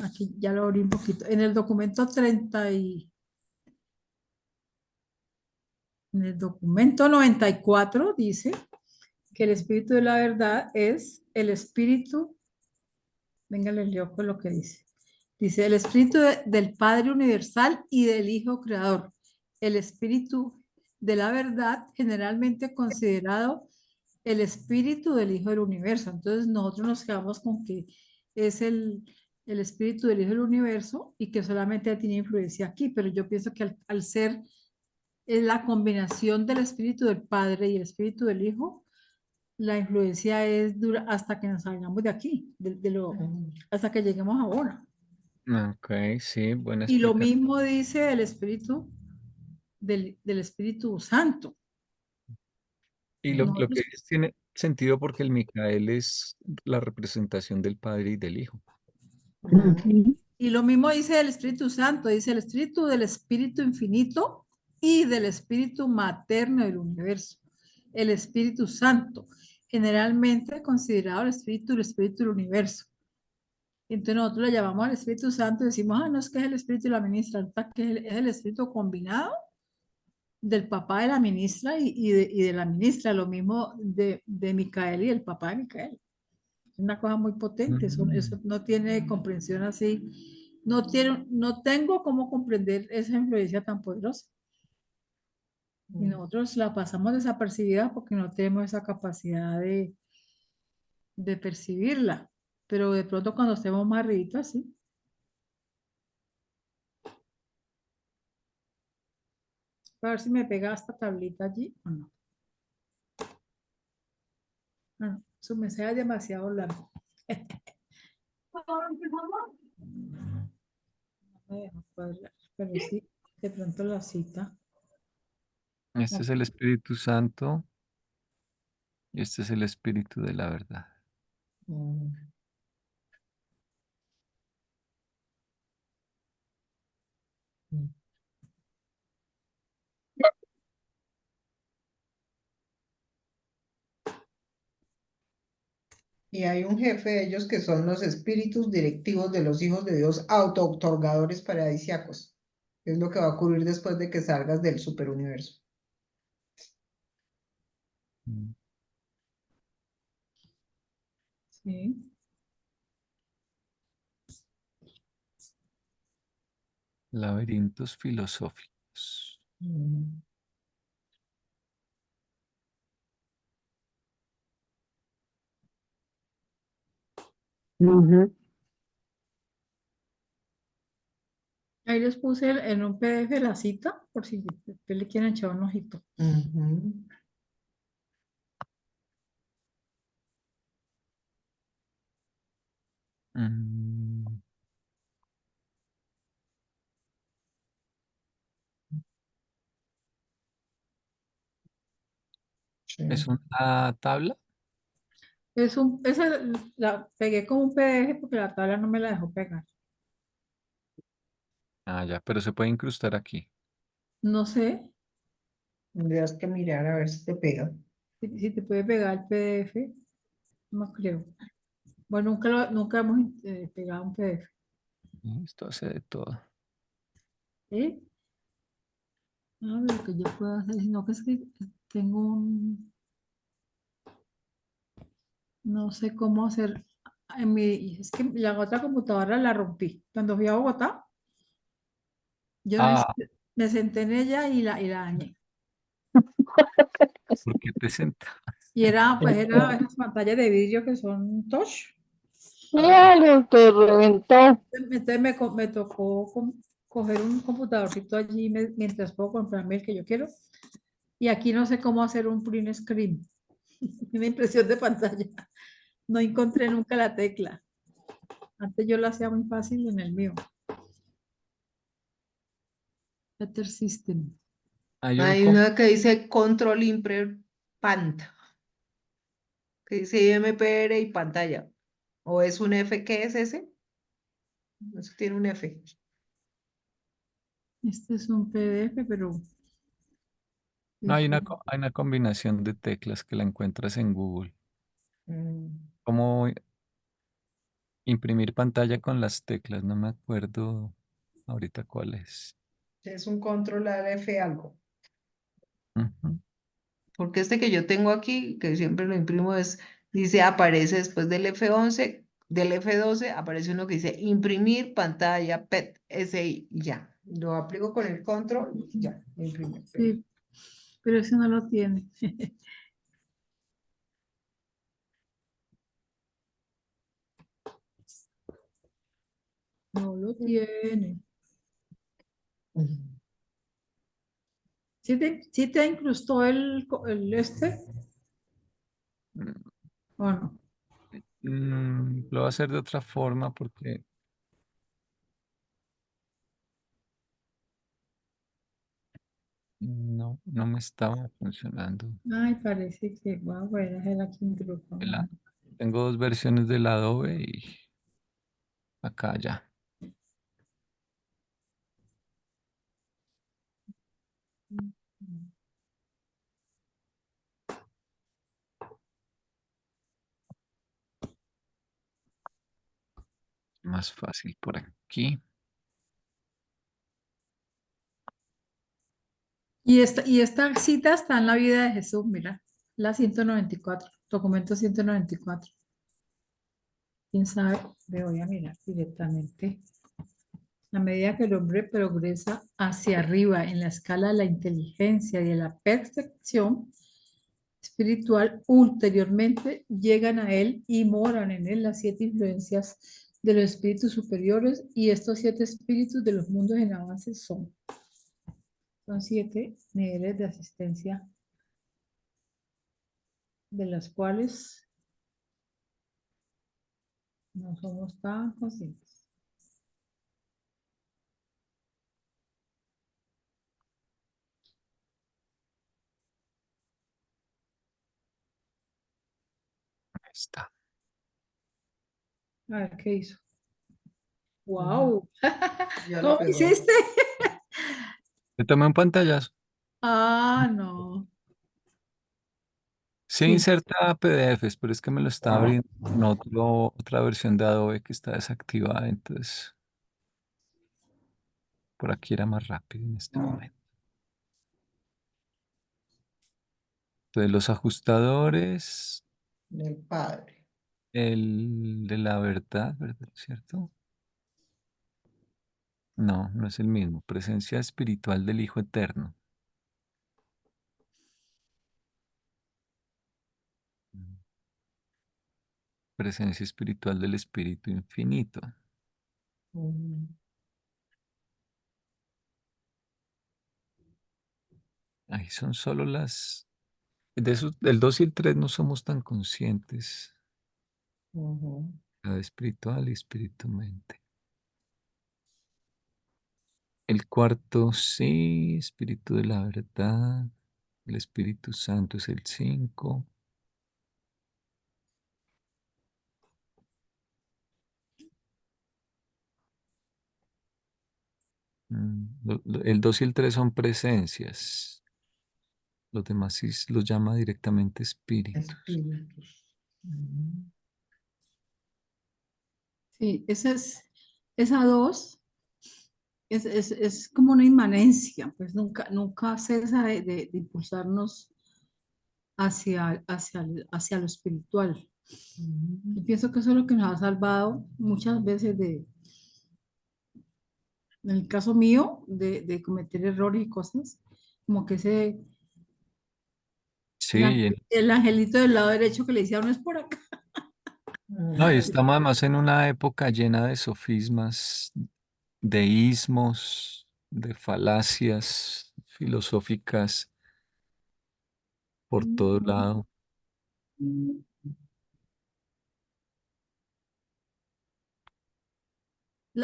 Aquí ya lo abrí un poquito. En el documento 30 y... En el documento 94 dice que el Espíritu de la verdad es el Espíritu, venga, les leo con lo que dice. Dice, el Espíritu del Padre Universal y del Hijo Creador. El Espíritu de la verdad, generalmente considerado el Espíritu del Hijo del Universo. Entonces nosotros nos quedamos con que es el Espíritu del Hijo del Universo y que solamente tiene influencia aquí, pero yo pienso que al ser la combinación del Espíritu del Padre y el Espíritu del Hijo, la influencia es dura hasta que nos salgamos de aquí, hasta que lleguemos a ahora. Ok, sí, buena Y lo explicación. mismo dice el Espíritu del Espíritu Santo. Y lo que Nosotros, dices tiene sentido porque el Micael es la representación del Padre y del Hijo. Ujú. Ujú. y lo mismo dice el Espíritu Santo, dice el Espíritu del Espíritu Infinito y del Espíritu Materno del Universo. El Espíritu Santo, generalmente considerado el Espíritu del Universo. Entonces nosotros le llamamos al Espíritu Santo y decimos, no es que es el Espíritu de la ministra, resulta que es el Espíritu combinado del papá de la ministra y de la ministra, lo mismo de Micael y el papá de Micael. Es una cosa muy potente, Mm. eso no tiene comprensión así, no tengo cómo comprender esa influencia tan poderosa. Y nosotros la pasamos desapercibida porque no tenemos esa capacidad de percibirla. Pero de pronto cuando estemos más arriba, sí. A ver si me pega esta tablita allí o no. Ah, no, su mensaje es demasiado largo. No me deja cuadrar, pero sí, de pronto la cita. Este es el Espíritu Santo y este es el Espíritu de la verdad. Ujú. Y hay un jefe de ellos que son los espíritus directivos de los hijos de Dios auto-otorgadores paradisiacos. Es lo que va a ocurrir después de que salgas del superuniverso. Mm. Sí. Laberintos filosóficos. Ujú. Ujú. Ahí les puse en un PDF la cita, por si después le quieren echar un ojito. Ujú. Mm. Sí. ¿Es una tabla? Esa la pegué como un PDF porque la tabla no me la dejó pegar. Ah, ya, pero se puede incrustar aquí. No sé Tendrías que mirar a ver si te pega. si te puede pegar el PDF, no creo. Bueno, nunca hemos pegado un PDF. Esto hace de todo. ¿Sí? A ver, lo que yo puedo hacer, sino que es que tengo un, no sé cómo hacer. Es que la otra computadora la rompí. Cuando fui a Bogotá, yo Ah, me senté en ella y la dañé. ¿por qué te sentas? Y era esas pantallas de vidrio que son touch. Claro, te reventó. Entonces me tocó coger un computadorcito allí mientras puedo comprarme el que yo quiero. Y aquí no sé cómo hacer un print screen, una impresión de pantalla. No encontré nunca la tecla. Antes yo lo hacía muy fácil en el mío. Better System. Hay un Hay una que dice Control Imprint Pant, que dice IMPR y pantalla. ¿O es un F? ¿Qué es ese? Eso tiene un F. Este es un PDF, pero No, es hay una combinación de teclas que la encuentras en Google. Mm, ¿Cómo imprimir pantalla con las teclas? No me acuerdo ahorita cuál es. es un Control F algo. Ujú. Porque este que yo tengo aquí, que siempre lo imprimo, dice, aparece después del F11, del F12, aparece uno que dice imprimir pantalla PET SI y ya. Lo aplico con el control y ya, lo imprime. sí, pero ese no lo tiene. No lo tiene. Ujú. Sí te incrustó el este Mm, o no? lo voy a hacer de otra forma porque no me estaba funcionando. Ay, parece que voy a hacer aquí un grupo. La- Tengo dos versiones del Adobe y acá ya. Más fácil por aquí. Y esta cita está en la vida de Jesús, mira, la 194 documento 194. ¿Quién sabe? Le voy a mirar directamente. A medida que el hombre progresa hacia arriba en la escala de la inteligencia y de la percepción espiritual, ulteriormente llegan a él y moran en él las 7 influencias de los espíritus superiores y estos 7 espíritus de los mundos en avance son 7 niveles de asistencia de las cuales no somos tan conscientes. Ahí está. A ver, ¿qué hizo? Ujú. ¡Wow! Ya lo ¿Cómo pegó. hiciste? Le tomé un pantallazo. Ah, no. Sí, Sí. inserta PDFs, pero es que me lo está abriendo con otra versión de Adobe que está desactivada. Entonces, por aquí era más rápido en este momento. Entonces, los ajustadores, Del padre. el de la verdad, ¿verdad? ¿Cierto? No, no es el mismo. Presencia espiritual del Hijo Eterno. Mm. Presencia espiritual del Espíritu Infinito. Ujú. Ahí son solo las... De esos, del 2 y el 3 no somos tan conscientes. Ujú. La de espiritual y espíritu-mente. El cuarto, sí, Espíritu de la verdad. El Espíritu Santo es el 5. El 2 y el 3 son presencias. Los demás sí los llama directamente espíritus. Espíritus. Sí, esa dos es como una inmanencia, pues nunca cesa de impulsarnos hacia lo espiritual. Yo pienso que eso es lo que nos ha salvado muchas veces en el caso mío, de cometer errores y cosas, como que Sí, el angelito del lado derecho que le decía, no es por acá. no, y estamos además en una época llena de sofismas, de ismos, de falacias filosóficas por todo lado.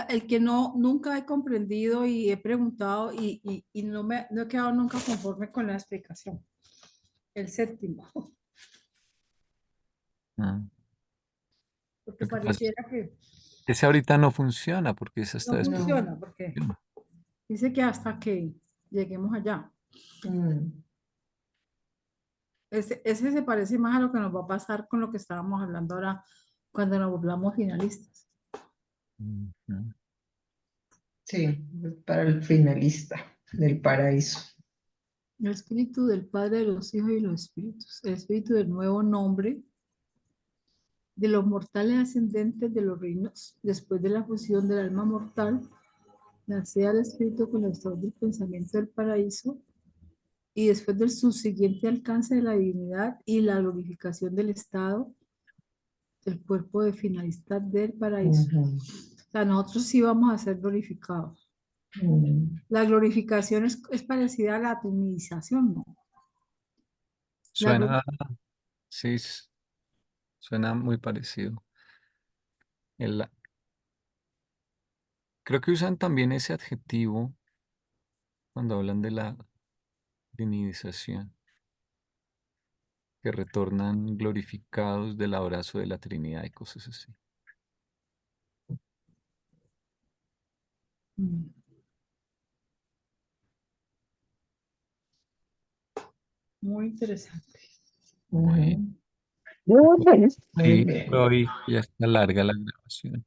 El que nunca he comprendido y he preguntado y no he quedado nunca conforme con la explicación. El séptimo, Mm. porque Lo que pasa es pareciera que que ese ahorita no funciona porque esa está no después. funciona, porque dice que hasta que lleguemos allá. Ese se parece más a lo que nos va a pasar con lo que estábamos hablando ahora cuando nos volvamos finalistas. Sí, para el finalista del paraíso. El espíritu del Padre, de los Hijos y los Espíritus. El espíritu del nuevo nombre de los mortales ascendentes de los reinos, después de la fusión del alma mortal, nacía el espíritu con el estado del pensamiento del paraíso y después del subsiguiente alcance de la divinidad y la glorificación del estado del cuerpo de finalista del paraíso. O sea, nosotros sí vamos a ser glorificados. La glorificación es parecida a la atomización, ¿no? Suena, sí, suena muy parecido. El- Creo que usan también ese adjetivo cuando hablan de la divinización, que retornan glorificados del abrazo de la Trinidad y cosas así. Mm, muy interesante. Bueno, Muy bien. Muy sí, bien. hoy ya está larga la grabación.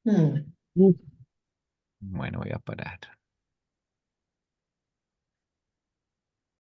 Mm. Mm. Bueno, voy a parar.